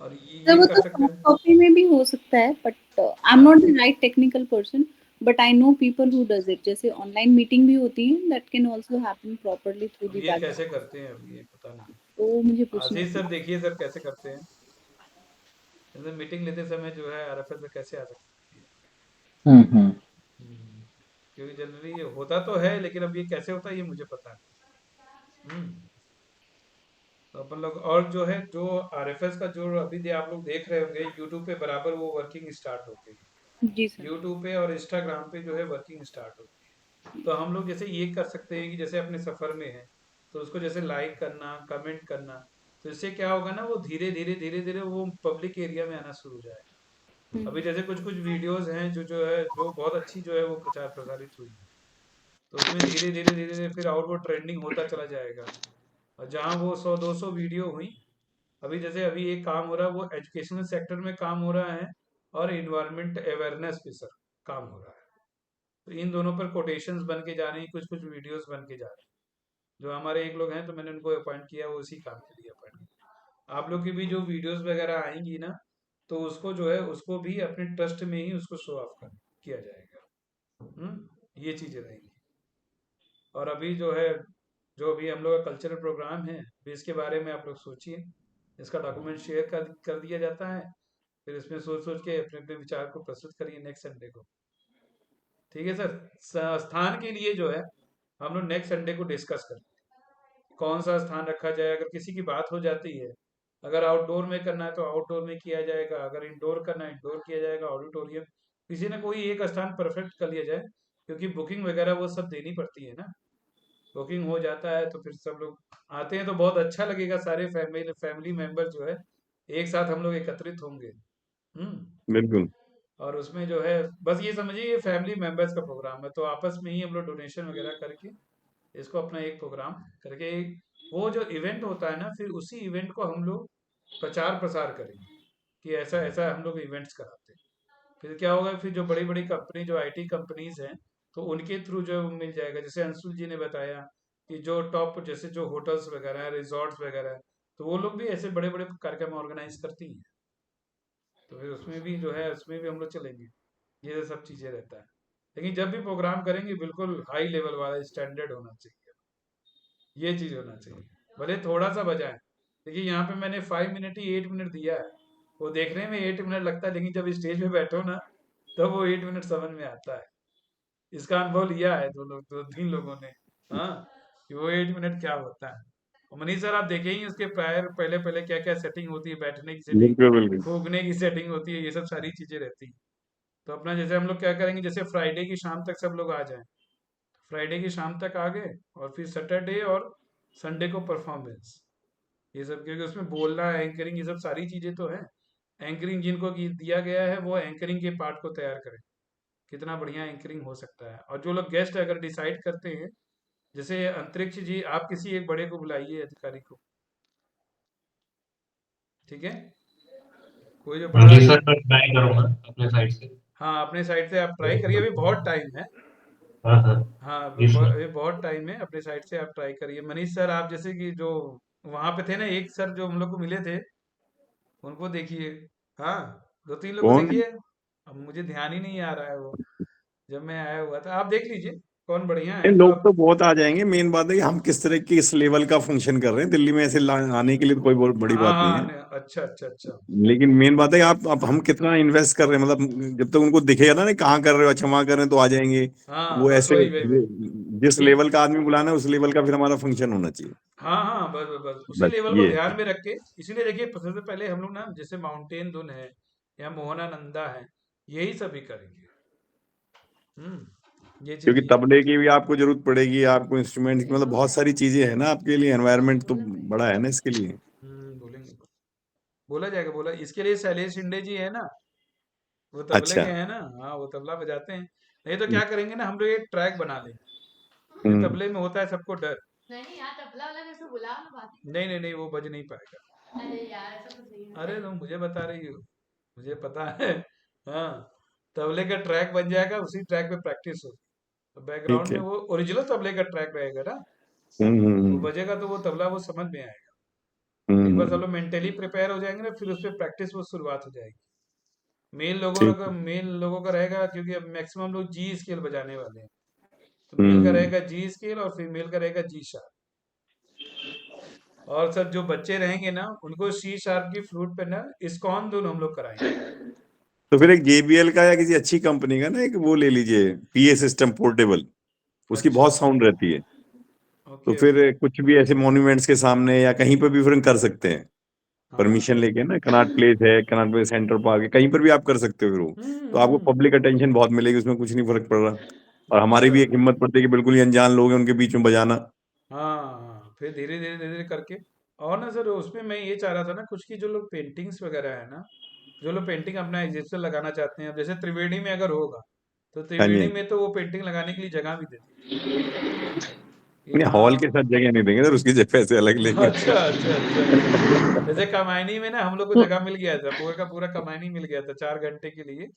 और सर ये वो कर तो सकते सॉफ्ट हैं. कॉपी में भी हो सकता है, बट आई एम हाँ, not the right technical person. But I know people who does it. जैसे ऑनलाइन मीटिंग भी होती है, that can also happen properly through अब द ये कैसे बैकग्राउंड. करते हैं, अब ये पता नहीं. तो वो मुझे पूछना आशीष था. सर, देखिए सर कैसे करते हैं. जैसे मीटिंग लेते समय जो है आरएफएस में कैसे आ सकती है. हम्म. हम्म, क्योंकि जनरली ये होता तो है, लेकिन अब ये कैसे होता है ये मुझे पता नहीं. तो अपन लोग, और जो है जो आरएफएस का जो अभी आप लोग देख रहे होंगे यूट्यूब पे, बराबर वो वर्किंग स्टार्ट हो गई. जी सर. यूट्यूब पे और इंस्टाग्राम पे जो है वर्किंग स्टार्ट हो गई. तो हम लोग जैसे ये कर सकते हैं कि जैसे अपने सफर में है, तो उसको जैसे लाइक करना, कमेंट करना, तो इससे क्या होगा ना, वो धीरे धीरे धीरे धीरे वो पब्लिक एरिया में आना शुरू हो जाएगा. अभी हम्म जैसे कुछ कुछ वीडियोस हैं जो है जो बहुत अच्छी जो है वो प्रचार प्रसारित हुई है, तो उसमें धीरे धीरे धीरे धीरे फिर और वो ट्रेंडिंग होता चला जाएगा. और जहाँ वो 100-200 वीडियो हुई, अभी जैसे अभी एक काम हो रहा है वो एजुकेशनल सेक्टर में काम हो रहा है, और इन्वायरमेंट अवेयरनेस पे सर काम हो रहा है. तो इन दोनों पर कोटेशंस बन के जा रही, कुछ कुछ वीडियोस बन के जा रही. जो हमारे एक लोग हैं, तो मैंने उनको अपॉइंट किया, वो उसी काम के लिए अपॉइंट किया. आप लोग की भी जो वीडियोस वगैरह आएंगी ना, तो उसको जो है उसको भी अपने ट्रस्ट में ही उसको शो ऑफ किया जाएगा. ये चीजें रहेंगी. और अभी जो है, जो अभी हम लोग का कल्चरल प्रोग्राम है, भी इसके बारे में आप लोग सोचिए. इसका डॉक्यूमेंट शेयर कर दिया जाता है, फिर इसमें सोच सोच के अपने अपने विचार को प्रस्तुत करिए नेक्स्ट संडे को. ठीक है सर. स्थान के लिए जो है हम लोग नेक्स्ट संडे को डिस्कस करें, कौन सा स्थान रखा जाए. अगर किसी की बात हो जाती है, अगर आउटडोर में करना है तो आउटडोर में किया जाएगा, अगर इंडोर करना है इंडोर किया जाएगा, ऑडिटोरियम, किसी ने कोई एक स्थान परफेक्ट कर लिया जाए. क्योंकि बुकिंग वगैरह वो सब देनी पड़ती है ना. बुकिंग हो जाता है तो फिर सब लोग आते हैं, तो बहुत अच्छा लगेगा. सारे फैमिली फैमिली मेंबर जो है एक साथ हम लोग एकत्रित होंगे. हम्म बिल्कुल. और उसमें जो है बस ये समझिए ये फैमिली मेंबर्स का प्रोग्राम है, तो आपस में ही हम लोग डोनेशन वगैरह करके इसको अपना एक प्रोग्राम करके, वो जो इवेंट होता है ना, फिर उसी इवेंट को हम लोग प्रचार प्रसार करेंगे कि ऐसा ऐसा हम लोग इवेंट्स कराते हैं. फिर क्या होगा, फिर जो बड़ी बड़ी कंपनी, जो आईटी कंपनीज हैं, तो उनके थ्रू जो है वो मिल जाएगा. जैसे अंशुल जी ने बताया कि जो टॉप जैसे जो होटल्स वगैरह हैं, रिजॉर्ट्स वगैरह हैं, तो वो लोग भी ऐसे बड़े बड़े कार्यक्रम ऑर्गेनाइज करती हैं. तो फिर उसमें भी जो है उसमें भी हम लोग चलेंगे. ये सब चीज़ें रहता है. लेकिन जब भी प्रोग्राम करेंगे बिल्कुल हाई लेवल वाला स्टैंडर्ड होना चाहिए. ये चीज़ होना चाहिए. भले थोड़ा सा बजाएं. देखिए यहाँ पे मैंने 5 मिनट ही 8 मिनट दिया है. वो देखने में 8 मिनट लगता है, लेकिन जब स्टेज पे बैठो ना, तब वो 8 मिनट समझ में आता है. इसका अनुभव लिया है 2 3 लोगों ने. हाँ, कि वो 8 मिनट क्या होता है. और मनीष सर, आप देखें ही उसके प्रायर पहले पहले क्या क्या सेटिंग होती है, बैठने की सेटिंग, बिल्कुल बिल्कुल. फूकने की सेटिंग होती है, ये सब सारी चीजें रहती हैं. तो अपना जैसे हम लोग क्या करेंगे, जैसे फ्राइडे की शाम तक सब लोग आ जाएं. फ्राइडे की शाम तक आ गए, और फिर सैटरडे और संडे को परफॉर्मेंस, ये सब, क्योंकि उसमें बोलना, एंकरिंग, ये सब सारी चीजें तो हैं. एंकरिंग जिनको दिया गया है वो एंकरिंग के पार्ट को तैयार करें, कितना बढ़िया एंकरिंग हो सकता है. और जो लोग गेस्ट अगर डिसाइड करते हैं, जैसे अंतरिक्ष जी, आप किसी एक बड़े को बुलाइए, अधिकारी को. ठीक है. कोई जो बड़ा जी है. सर, मैं ट्राई करूंगा अपने साइड से. हाँ, अपने साइड से आप ट्राई करिए, अभी बहुत टाइम है. हाँ हाँ. हाँ, जी सर. अभी बहुत टाइम है, अपने साइड से आप ट्राई करिए. मनीष सर, आप जैसे कि जो वहां पे थे ना, एक सर जो हम लोग को मिले थे, उनको देखिए. हाँ, 2 3 लोग को कौन? देखिए. अब मुझे ध्यान ही नहीं आ रहा है वो, जब मैं आया हुआ था. आप देख लीजिए, कौन बढ़िया ये है तो लोग आप। तो बहुत आ जाएंगे, मेन बात है कि हम किस तरह की इस लेवल का फंक्शन कर रहे हैं दिल्ली में, ऐसे आने के लिए तो कोई बहुत बड़ी हाँ बात नहीं हाँ है। अच्छा अच्छा अच्छा। लेकिन मेन बात है आप हम कितना इन्वेस्ट कर रहे हैं, मतलब जब तक उनको दिखेगा ना नहीं कहाँ कर रहे हो, अच्छा वहाँ कर रहे हैं, तो आ जाएंगे। हाँ वो बस ऐसे वही वही वही। जिस ठीक। लेवल का आदमी बुलाना है उस लेवल का फिर हमारा फंक्शन होना चाहिए। हाँ हाँ बस बस बस उसी बस लेवल को ये ध्यान है। में रख के। इसीलिए देखिए सबसे पहले हम लोग ना जैसे माउंटेन धुन है या मोहनानंदा है, यही सभी करेंगे। ये चीज क्योंकि ये है। तबले की भी आपको जरूरत पड़ेगी, आपको इंस्ट्रूमेंट की, मतलब बहुत सारी चीजें हैं ना आपके लिए, एनवायरनमेंट तो बड़ा है ना इसके लिए। बोलेंगे, बोला जाएगा, बोला इसके लिए शैलेश शिंदे जी है ना, वो तबले अच्छा। के हैं ना। हाँ वो तबला बजाते हैं। नहीं तो क्या करेंगे ना, हम लोग एक ट्रैक बना लेंगे। क्योंकि हम्म। तबले में होता है सबको डर। नहीं यार तबला वाला जैसे बुला मैं बात नहीं नहीं नहीं, वो बज नहीं पाएगा। अरे यार ऐसा कुछ नहीं है। अरे तुम मुझे बता रही हो, मुझे पता है। हाँ, तबले का ट्रैक बन जाएगा, उसी ट्रैक पे प्रैक्टिस हो। तो ठीक बैकग्राउंड में है। वो ओरिजिनल तबले का ट्रैक रहेगा ना, वो हम्म। बजेगा तो वो तबला वो समझ में आएगा। एक बार सब हम्म। लोग मेंटली प्रिपेयर हो जाएंगे ना, फिर उस पर प्रैक्टिस वो शुरुआत हो जाएगी। ठीक। मेल लोगों का रहेगा, क्योंकि अब मैक्सिमम लोग जी स्केल बजाने वाले हैं। तो मेल का हम्म। रहेगा जी स्केल और फीमेल का रहेगा जी शार्प। और सब जो बच्चे रहेंगे ना, उनको सी शार्प की फ्लूट पे ना इस्कॉन धुन हम लोग कराएंगे। तो फिर एक JBL का या किसी अच्छी कंपनी का ना एक वो ले लीजिए, PA सिस्टम पोर्टेबल, उसकी अच्छा। बहुत साउंड रहती है। तो ओके फिर ओके। कुछ भी ऐसे मॉन्यूमेंट्स के सामने या कहीं पर भी फिर कर सकते हैं, हाँ। परमिशन लेके ना, कनॉट प्लेस है, कनॉट प्लेस सेंटर पार्क है, कहीं पर भी आप कर सकते हो फिर वो। तो आपको हम्म। पब्लिक अटेंशन बहुत मिलेगी, उसमें कुछ नहीं फर्क पड़ रहा। और हमारी अच्छा। भी एक हिम्मत पड़ती है कि बिल्कुल ही अनजान लोग हैं उनके बीच में बजाना। हाँ हाँ, फिर धीरे धीरे करके। और ना सर उसमें मैं ये चाह रहा था ना, कुछ की जो लोग पेंटिंग्स वगैरह है ना, जो लोग पेंटिंग अपना एग्जिबिशन लगाना चाहते हैं, अब जैसे त्रिवेणी में अगर होगा, तो हाँ जी, हाँ त्रिवेणी जी। में तो वो पेंटिंग लगाने के लिए जगह भी दे देंगे कि नहीं, हॉल के हाँ। साथ जगह नहीं देंगे सर, उसकी जगह पैसे अलग लेंगे। अच्छा अच्छा अच्छा अच्छा। जैसे कमायनी में ना हम लोग को तो जगह मिल गया था, पूरा का पूरा कमायनी मिल गया था 4 घंटे के लिए।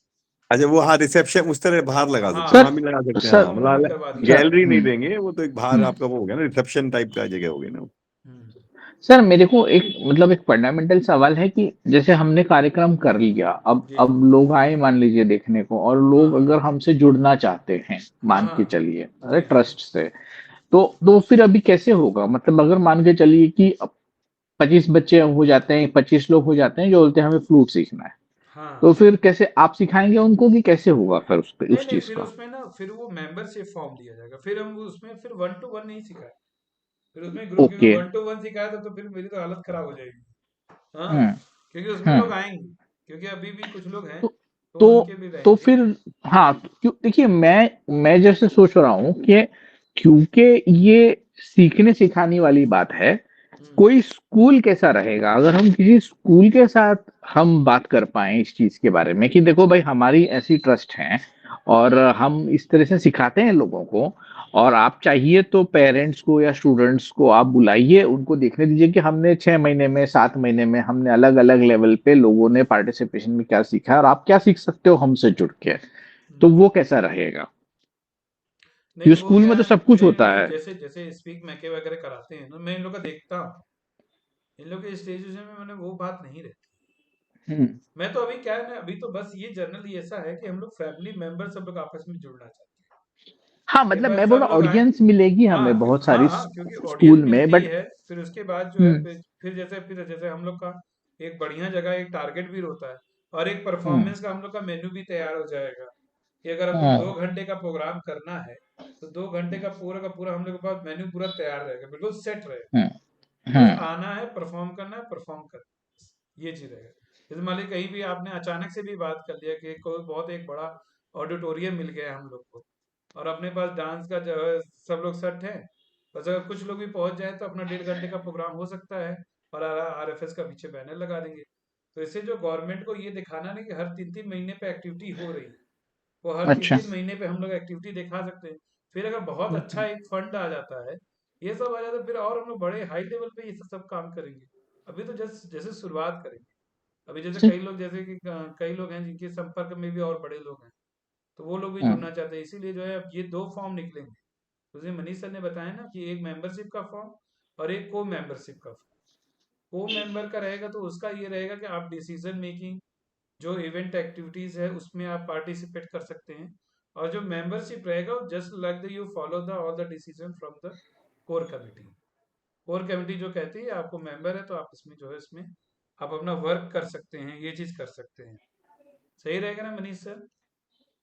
अच्छा, वो हाँ रिसेप्शन उस तरह बाहर लगा सकते हैं, हाँ सर वहां भी लगा सकते हैं, वो सर हाँ हम लोग ने मतलब करवा दिया था। सर गैलरी नहीं देंगे, वो तो एक बाहर हम्म, आपका वो हो गया ना, रिसेप्शन टाइप का जगह हो गई ना। हम्म। सर मेरे को एक मतलब एक फंडामेंटल सवाल है कि जैसे हमने कार्यक्रम कर लिया, जी जी। अब लोग आए मान लीजिए देखने को, और हाँ लोग हाँ अगर हमसे जुड़ना चाहते हैं, हाँ मान के हाँ। चलिए अरे जी जी जी। ट्रस्ट से, तो फिर अभी कैसे होगा? मतलब अगर मान के चलिए कि 25 बच्चे हो जाते हैं, 25 लोग हो जाते हैं जो बोलते हैं हमें फ्लूट सीखना है, हाँ। तो फिर कैसे आप सिखाएंगे उनको कि कैसे होगा फिर नहीं उस नहीं, चीज फिर का? उसमें ना फिर वो मेंबरशिप फॉर्म दिया जाएगा, फिर हम उसमें फिर 1 to 1 नहीं सिखाए। फिर उसमें ग्रुप, क्योंकि ओके। 1 to 1 सिखाया था तो फिर मेरी तो हालत खराब हो जाएगी। हाँ, हम्म। क्योंकि उसमें लोग हम्म। आएंगे, क्योंकि अभी भी कुछ लोग हैं, तो तो तो उनके भी तो रहेंगे। फिर हाँ, क्यों देखिए मैं जैसे सोच रहा हूँ कि क्योंकि ये सीखने सिखाने वाली बात है, हम्म कोई स्कूल कैसा रहेगा अगर हम किसी स्कूल के साथ हम बात कर पाए इस चीज के बारे में कि देखो भाई हमारी ऐसी ट्रस्ट है और हम इस तरह से सिखाते हैं लोगों को, और आप चाहिए तो पेरेंट्स को या स्टूडेंट्स को आप बुलाइए, उनको देखने दीजिए कि हमने 6 महीने में 7 महीने में हमने अलग अलग लेवल पे लोगों ने पार्टिसिपेशन में क्या सीखा है और आप क्या सीख सकते हो हमसे जुड़ के। तो हम्म। वो कैसा रहेगा? नहीं ये वो स्कूल क्या में तो है, सब कुछ नहीं होता नहीं, है। जैसे जैसे स्पीक मैके वगैरह कराते हैं तो मैं इन लोग का देखता हूँ, इन लोग के स्टेज में मैंने वो बात नहीं रहती। हम्म। मैं तो अभी क्या है ना, अभी तो बस ये जनरली ऐसा है कि हम लोग फैमिली मेंबर सब लोग आपस में जुड़ना चाहते हाँ हैं। एक मतलब बार मैं बोल सब रहा लोग आए। ऑडियंस मिलेगी हाँ हमें बहुत हाँ सारी हाँ, क्योंकि ऑडियंस स्कूल में, मिलती बट है, फिर उसके बाद जो है हम्म। फिर जैसे हम लोग का एक बढ़िया जगह एक टारगेट भी होता है, और एक हम्म। परफॉर्मेंस का हम लोग का मेन्यू भी तैयार हो जाएगा कि अगर हमको हम्म। 2 घंटे का प्रोग्राम करना है, तो 2 घंटे का पूरा हम लोग के पास मेन्यू पूरा तैयार रहेगा, बिल्कुल सेट रहेगा। हम्म। बस हम्म। आना है, परफॉर्म करना है, परफॉर्म करना है, ये चीज रहेगा। जैसे मान लीजिए कहीं भी आपने अचानक से भी बात कर लिया कि कोई बहुत एक बड़ा ऑडिटोरियम मिल गया हम लोग को, और अपने पास डांस का जो है सब लोग सेट है, बस अगर कुछ लोग भी पहुंच जाए तो अपना 1.5 घंटे का प्रोग्राम हो सकता है, और RFS का पीछे बैनर लगा देंगे। तो इससे जो गवर्नमेंट को ये दिखाना नहीं कि हर 3-3 महीने पे एक्टिविटी हो रही है, वो हर तीन अच्छा। तीन महीने पे हम लोग एक्टिविटी दिखा सकते हैं। फिर अगर बहुत अच्छा एक फंड आ जाता है, ये सब आ जाता है, फिर और हम लोग बड़े हाई लेवल पे ये सब काम करेंगे। अभी तो जस्ट जैसे शुरुआत करेंगे। अभी जैसे कई लोग, जैसे कि कई लोग हैं जिनके संपर्क में भी और बड़े लोग हैं, तो वो लोग भी हम्म। जुड़ना चाहते हैं, इसीलिए जो है अब ये 2 फॉर्म निकलेंगे। जैसे मनीष सर ने बताया ना कि एक मेंबरशिप का फॉर्म और एक को मेंबरशिप का फॉर्म। को मेंबर का रहेगा तो उसका ये रहेगा कि आप डिसीजन मेकिंग, जो इवेंट एक्टिविटीज है उसमें आप पार्टिसिपेट कर सकते हैं। और जो मेंबरशिप रहेगा just like the you follow the all the decision from the core committee. Core committee जो कहती है आपको मेंबर है तो आप इसमें जो है इसमें आप अपना वर्क कर सकते हैं, ये चीज कर सकते हैं। सही रहेगा ना मनीष सर?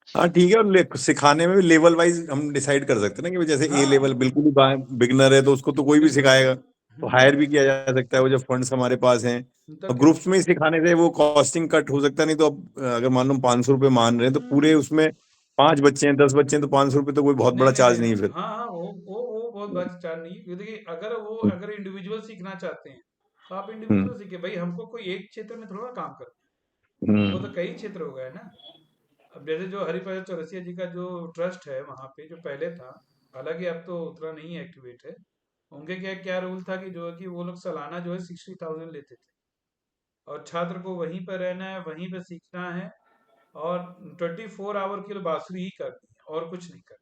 हाँ ठीक है। और सिखाने में भी लेवल वाइज हम डिसाइड कर सकते हैं ना कि भाई जैसे ए लेवल हाँ बिल्कुल ही बिगनर है तो उसको तो कोई भी बिल्कुल सिखाएगा, बिल्कुल। तो हायर भी किया जा सकता है वो जब फंड्स हमारे पास हैं। तो और क्या। ग्रुप्स में ही सिखाने से वो कॉस्टिंग कट हो सकता है। नहीं तो अब अगर मान लो 500 रुपये मान रहे हैं तो पूरे हम्म। उसमें 5 बच्चे हैं 10 बच्चे हैं तो 500 रुपये तो कोई बहुत नहीं बड़ा नहीं चार्ज नहीं नहीं नहीं, है फिर। हाँ हाँ, वो बहुत बड़ा चार नहीं है, क्योंकि अगर वो अगर इंडिविजुअल सीखना चाहते हैं तो आप हम्म इंडिविजुअल सीखे भाई, हमको कोई एक क्षेत्र में थोड़ा काम करना है, वो तो हम्म कई क्षेत्र हो गए ना। अब जैसे जो हरिप्रसाद चौरसिया जी का जो ट्रस्ट है वहाँ पे जो पहले था, हालांकि अब तो उतना नहीं एक्टिवेट है, उनके क्या क्या रूल था कि जो है कि वो लोग सालाना जो है 60,000 लेते थे, और छात्र को वहीं पर रहना है, वहीं पर सीखना है, और 24 आवर के लिए बांसुरी ही करनी है और कुछ नहीं करना।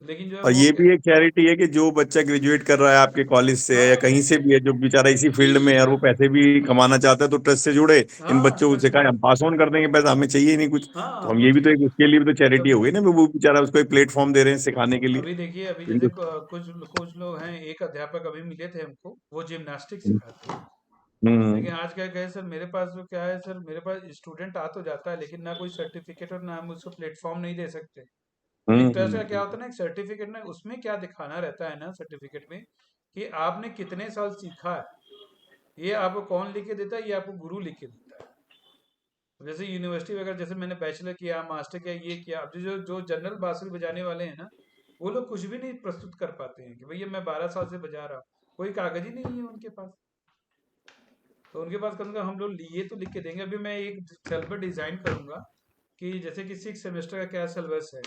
लेकिन जो है और वो ये क्या। भी एक चैरिटी है कि जो बच्चा ग्रेजुएट कर रहा है आपके कॉलेज से है या हाँ कहीं से भी है, जो बेचारा इसी फील्ड में है और वो पैसे भी कमाना चाहता है, तो ट्रस्ट से जुड़े, इन हाँ बच्चों को ट्रस्ट से सिखाए, हम जुड़े। पास ऑन कर देंगे पैसा, हमें चाहिए ही नहीं कुछ। हाँ तो हम हमको ये भी तो चाहिए। एक उसके लिए भी तो चैरिटी तब हो क्या। गई ना, वो बेचारा उसको एक प्लेटफॉर्म दे रहे हैं सिखाने के लिए। अभी देखिए, अभी तो जैसे इनको कुछ कुछ लोग हैं, एक अध्यापक अभी मिले थे हमको, वो जिम्नास्टिक सिखाते हैं। हम्म लेकिन आज क्या कहे सर, मेरे पास तो क्या है सर, मेरे पास स्टूडेंट आ तो जाता है लेकिन ना कोई सर्टिफिकेट और ना हम उसको प्लेटफॉर्म नहीं दे सकते। एक तरह से क्या हम्म। होता है ना, एक सर्टिफिकेट में उसमें क्या दिखाना रहता है ना सर्टिफिकेट में, कि आपने कितने साल सीखा है। ये आपको कौन लिख के देता है? ये आपको गुरु लिख के देता है। जैसे यूनिवर्सिटी वगैरह, जैसे मैंने बैचलर किया, मास्टर किया, ये किया, अब जो जो जनरल बांसुरी बजाने वाले हैं ना, वो लोग कुछ भी नहीं प्रस्तुत कर पाते हैं कि भैया मैं 12 साल से बजा रहा हूँ, कोई कागज ही नहीं है उनके पास। तो उनके पास कम से कम हम लोग लिए तो लिख के देंगे। अभी मैं एक सिलेबस डिजाइन करूंगा कि जैसे कि 6 सेमेस्टर का क्या सिलेबस है,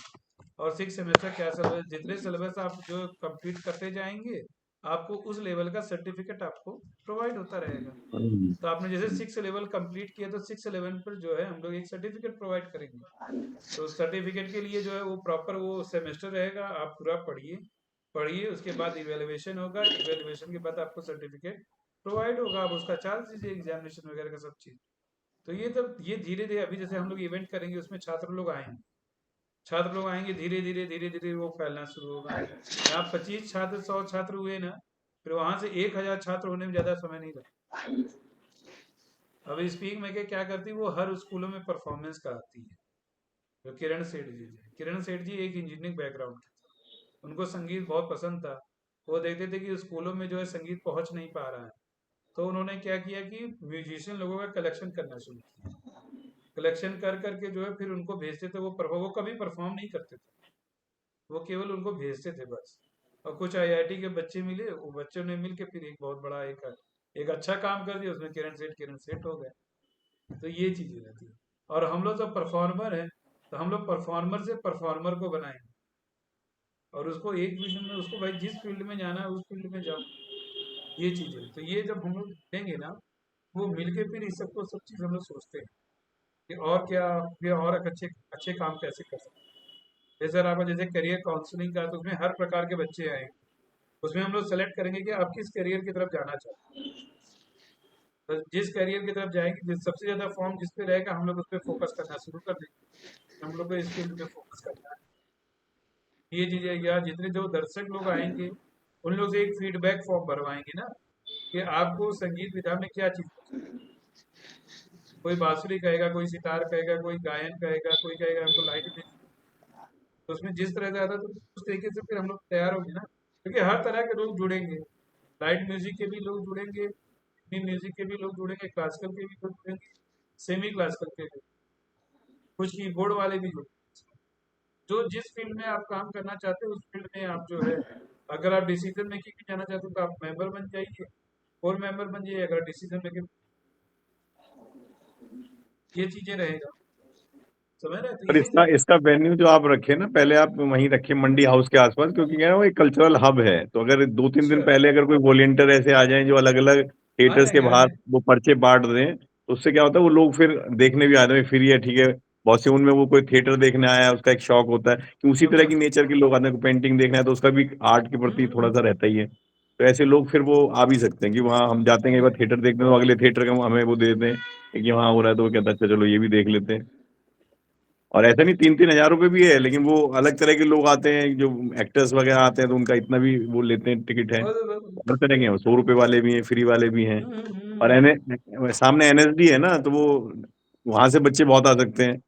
और 6 सेमेस्टर क्या सिलेबस, जितने सिलेबस आप जो कंप्लीट करते जाएंगे, आपको उस लेवल का सर्टिफिकेट आपको प्रोवाइड होता रहेगा। हम्म। तो आपने जैसे 6 लेवल कंप्लीट किया तो 6 लेवल पर जो है हम लोग एक सर्टिफिकेट प्रोवाइड करेंगे। तो सर्टिफिकेट के लिए जो है वो प्रॉपर वो सेमेस्टर रहेगा, आप पूरा पढ़िए, पढ़िए उसके बाद इवेलुएशन होगा, इवेलुएशन के बाद आपको सर्टिफिकेट प्रोवाइड होगा, आप उसका चार्ज दीजिए, एग्जामिनेशन वगैरह का सब चीज़। तो ये तब ये धीरे धीरे, अभी जैसे हम लोग इवेंट करेंगे उसमें छात्र लोग आएंगे, छात्र लोग आएंगे, धीरे धीरे वो फैलना शुरू होगा। यहाँ 25 छात्र 100 छात्र हुए ना, फिर वहां से 1,000 छात्र होने में ज्यादा समय नहीं लगता। अब स्पीक में क्या करती है, वो हर स्कूलों में परफॉर्मेंस कराती है। जो किरण सेठ जी थे, किरण सेठ जी एक इंजीनियरिंग बैकग्राउंड के थे, उनको संगीत बहुत पसंद था। वो देखते थे कि स्कूलों में जो है संगीत पहुंच नहीं पा रहा है, तो उन्होंने क्या किया कि म्यूजिशियन लोगों का कलेक्शन करना शुरू किया। कलेक्शन कर करके जो है फिर उनको भेजते थे, वो कभी परफॉर्म नहीं करते थे, वो केवल उनको भेजते थे बस। और कुछ आईआईटी के बच्चे मिले, वो बच्चों ने मिल के फिर एक बहुत बड़ा एक अच्छा काम कर दिया, उसमें किरण सेठ हो गए। तो ये चीजें रहती है। और हम लोग तो परफॉर्मर हैं, तो हम लोग परफॉर्मर से परफॉर्मर को बनाएंगे, और उसको एक फील्ड में, उसको भाई जिस फील्ड में जाना है उस फील्ड में जाओ। ये चीजें, तो ये जब हम लोग देंगे ना, वो मिलके फिर इस सबको सब चीज हम लोग सोचते हैं कि और क्या, ये और अच्छे अच्छे काम कैसे कर सकते हैं। जैसे आपका जैसे करियर काउंसलिंग का, तो उसमें हर प्रकार के बच्चे आएंगे, उसमें हम लोग सेलेक्ट करेंगे कि आप किस करियर की तरफ जाना चाहते हैं। तो जिस करियर की तरफ जाएंगे, सबसे ज्यादा फॉर्म जिस पे रहेगा हम लोग उस पर फोकस करना शुरू कर देंगे, हम लोग को इस फील्ड पे फोकस करना है। ये चीजें, या जितने जो दर्शक लोग आएंगे उन लोग से एक फीडबैक फॉर्म भरवाएंगे ना, कि आपको संगीत विधा में क्या चीज पसंद है। कोई बांसुरी कहेगा, कोई सितार कहेगा, कोई गायन कहेगा, कोई कहेगा हमको लाइट म्यूजिक। तो उसमें जिस तरह से आता है तो उस तरीके से फिर हम लोग तैयार होंगे ना, क्योंकि हर तरह के लोग जुड़ेंगे। लाइट म्यूजिक के भी लोग जुड़ेंगे, म्यूजिक के भी लोग जुड़ेंगे, क्लासिकल के भी लोग जुड़ेंगे, सेमी क्लासिकल के भी, कुछ कीबोर्ड वाले भी जुड़ेंगे। जो जिस फील्ड में आप काम करना चाहते हो उस फील्ड में आप जो है, अगर आप डिसीजन मेकिंग में जाना चाहते हो तो आप मेंबर बन जाइए, और मेंबर बन जाइए अगर डिसीजन मेकिंग। ये चीजें रहेगा, समझ रहे हैं? तो पर ये इसका जब। इसका वेन्यू जो आप रखे ना, पहले आप वहीं रखे मंडी हाउस के आसपास, क्योंकि क्या है वो एक कल्चरल हब है। तो अगर 2-3 दिन अच्छा। पहले अगर कोई वॉलेंटियर ऐसे आ जाएं जो अलग अलग थिएटर्स के आ बाहर जाए। वो पर्चे बांट दें, तो उससे क्या होता है वो लोग फिर देखने भी आते हैं, फ्री है ठीक है। बहुत से उनमें वो कोई थिएटर देखने आया है उसका एक शौक होता है कि उसी तो तरह क्या। की नेचर के लोग आते हैं, पेंटिंग देखना है तो उसका भी आर्ट के प्रति थोड़ा हम्म। सा रहता ही है। तो ऐसे लोग फिर वो आ भी सकते हैं कि वहाँ हम जाते हैं एक बार थिएटर देखने, तो अगले थिएटर का हमें वो दे दें कि वहाँ हो रहा है, तो वो कहता है अच्छा चलो ये भी देख लेते हैं। और ऐसा नहीं 3-3 हजार रुपए भी है, लेकिन वो अलग तरह के लोग आते हैं, जो एक्टर्स वगैरह आते हैं, तो उनका इतना भी वो लेते हैं, टिकट है हर तरह के हैं, 100 रुपए वाले भी हैं, फ्री वाले भी हैं। और सामने NSD है ना, तो वो वहां से बच्चे बहुत आ सकते हैं।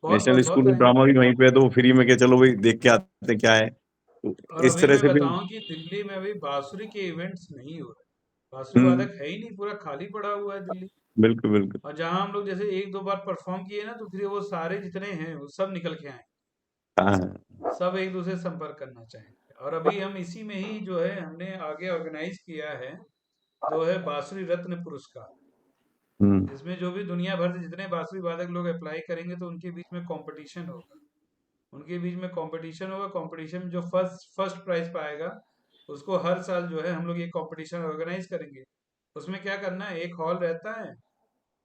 बहुत नेशनल बहुत स्कूल बहुत ऑफ ड्रामा भी वहीं पे है, तो वो फ्री में के चलो भाई देख के आते हैं क्या है, तो और इस अभी तरह मैं से भी। बताऊं कि दिल्ली में अभी बांसुरी के इवेंट्स नहीं हो रहे, बांसुरी वादक है ही नहीं, पूरा खाली पड़ा हुआ है दिल्ली। बिल्कुल बिल्कुल। और जहां हम लोग जैसे 1-2 बार परफॉर्म किए ना, तो फिर वो सारे जितने हैं वो सब निकल के आए, हाँ सब एक दूसरे से संपर्क करना चाहेंगे। और अभी हम इसी में ही जो है हमने आगे ऑर्गेनाइज किया है, जो है बांसुरी रत्न पुरस्कार। हम्म इसमें जो भी दुनिया भर से जितने बांसुरी वादक लोग अप्लाई करेंगे, तो उनके बीच में कंपटीशन होगा, उनके बीच में कंपटीशन होगा। कंपटीशन में जो फर्स्ट फर्स्ट प्राइज पाएगा, उसको हर साल जो है हम लोग ये कंपटीशन ऑर्गेनाइज करेंगे। उसमें क्या करना है, एक हॉल रहता है,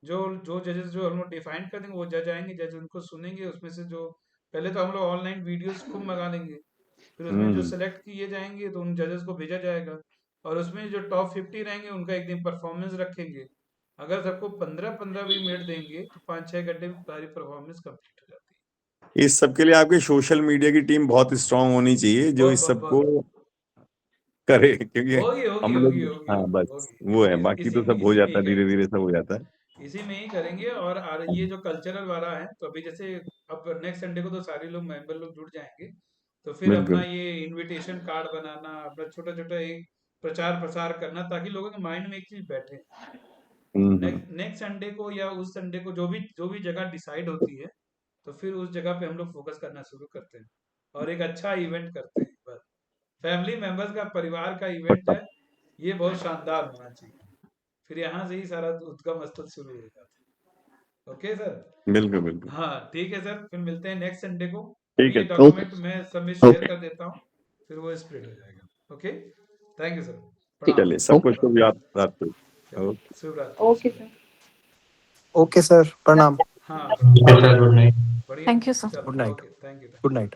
जो जो जजेस जो हम लोग डिफाइन कर देंगे वो जज आएंगे, जज उनको सुनेंगे। उसमें से जो पहले तो हम लोग ऑनलाइन वीडियोस खूब मंगा लेंगे, फिर उसमें जो हम्म सेलेक्ट किए जाएंगे तो उन जजेस को भेजा जाएगा, और उसमें जो टॉप 50 रहेंगे उनका एक दिन परफॉर्मेंस रखेंगे। अगर सबको 15-15 भी मिनट देंगे तो 5-6 घंटे में सारी परफॉर्मेंस कंप्लीट हो जाती है। इस सब के लिए आपकी सोशल मीडिया की टीम बहुत स्ट्रांग होनी चाहिए, जो बहुत इस बहुत सबको बहुत करे, क्योंकि होगी होगी हम होगी लोग, होगी हाँ होगी बस होगी वो है, होगी बाकी इसी तो में सब हो इसी में जाता ही है, धीरे करेंगे, धीरे सब हो जाता है। इसी में ही करेंगे। और ये जो कल्चरल वाला है, तो अभी जैसे अब नेक्स्ट संडे को तो सारे लोग मेंबर लोग जुड़ जाएंगे, तो फिर अपना बिल्कुल। ये इनविटेशन कार्ड बनाना, अपना छोटा छोटा एक प्रचार प्रसार करना, ताकि लोगों के माइंड में एक चीज बैठे। तो हम्म। नेक्स्ट नेक्स्ट संडे को या उस संडे को जो भी जगह डिसाइड होती है, तो फिर उस जगह पे हम लोग फोकस करना शुरू करते हैं और एक अच्छा इवेंट करते हैं। बस फैमिली मेंबर्स का, परिवार का इवेंट है, ये बहुत शानदार होना चाहिए। फिर यहाँ से ही सारा उद्गम स्थल शुरू हो जाता है। Okay sir. बिल्कुल बिल्कुल। हाँ ठीक है सर, फिर मिलते हैं नेक्स्ट संडे को। ठीक अभी ये है। ओके डॉक्यूमेंट मैं सब में शेयर कर देता हूँ, फिर वो स्प्रेड हो जाएगा। ओके, थैंक यू सर, प्रणाम चलिए, सबको ओके शुभ प्रणाम। रात्रि। चलिए, ओके। शुभ रात्रि ओके शुभ सर। रात्रि। ओके सर, प्रणाम। हाँ ओके प्रणाम, सर, गुड नाइट। बढ़िया। Thank you sir. गुड चलो night. Okay, thank you. Good night.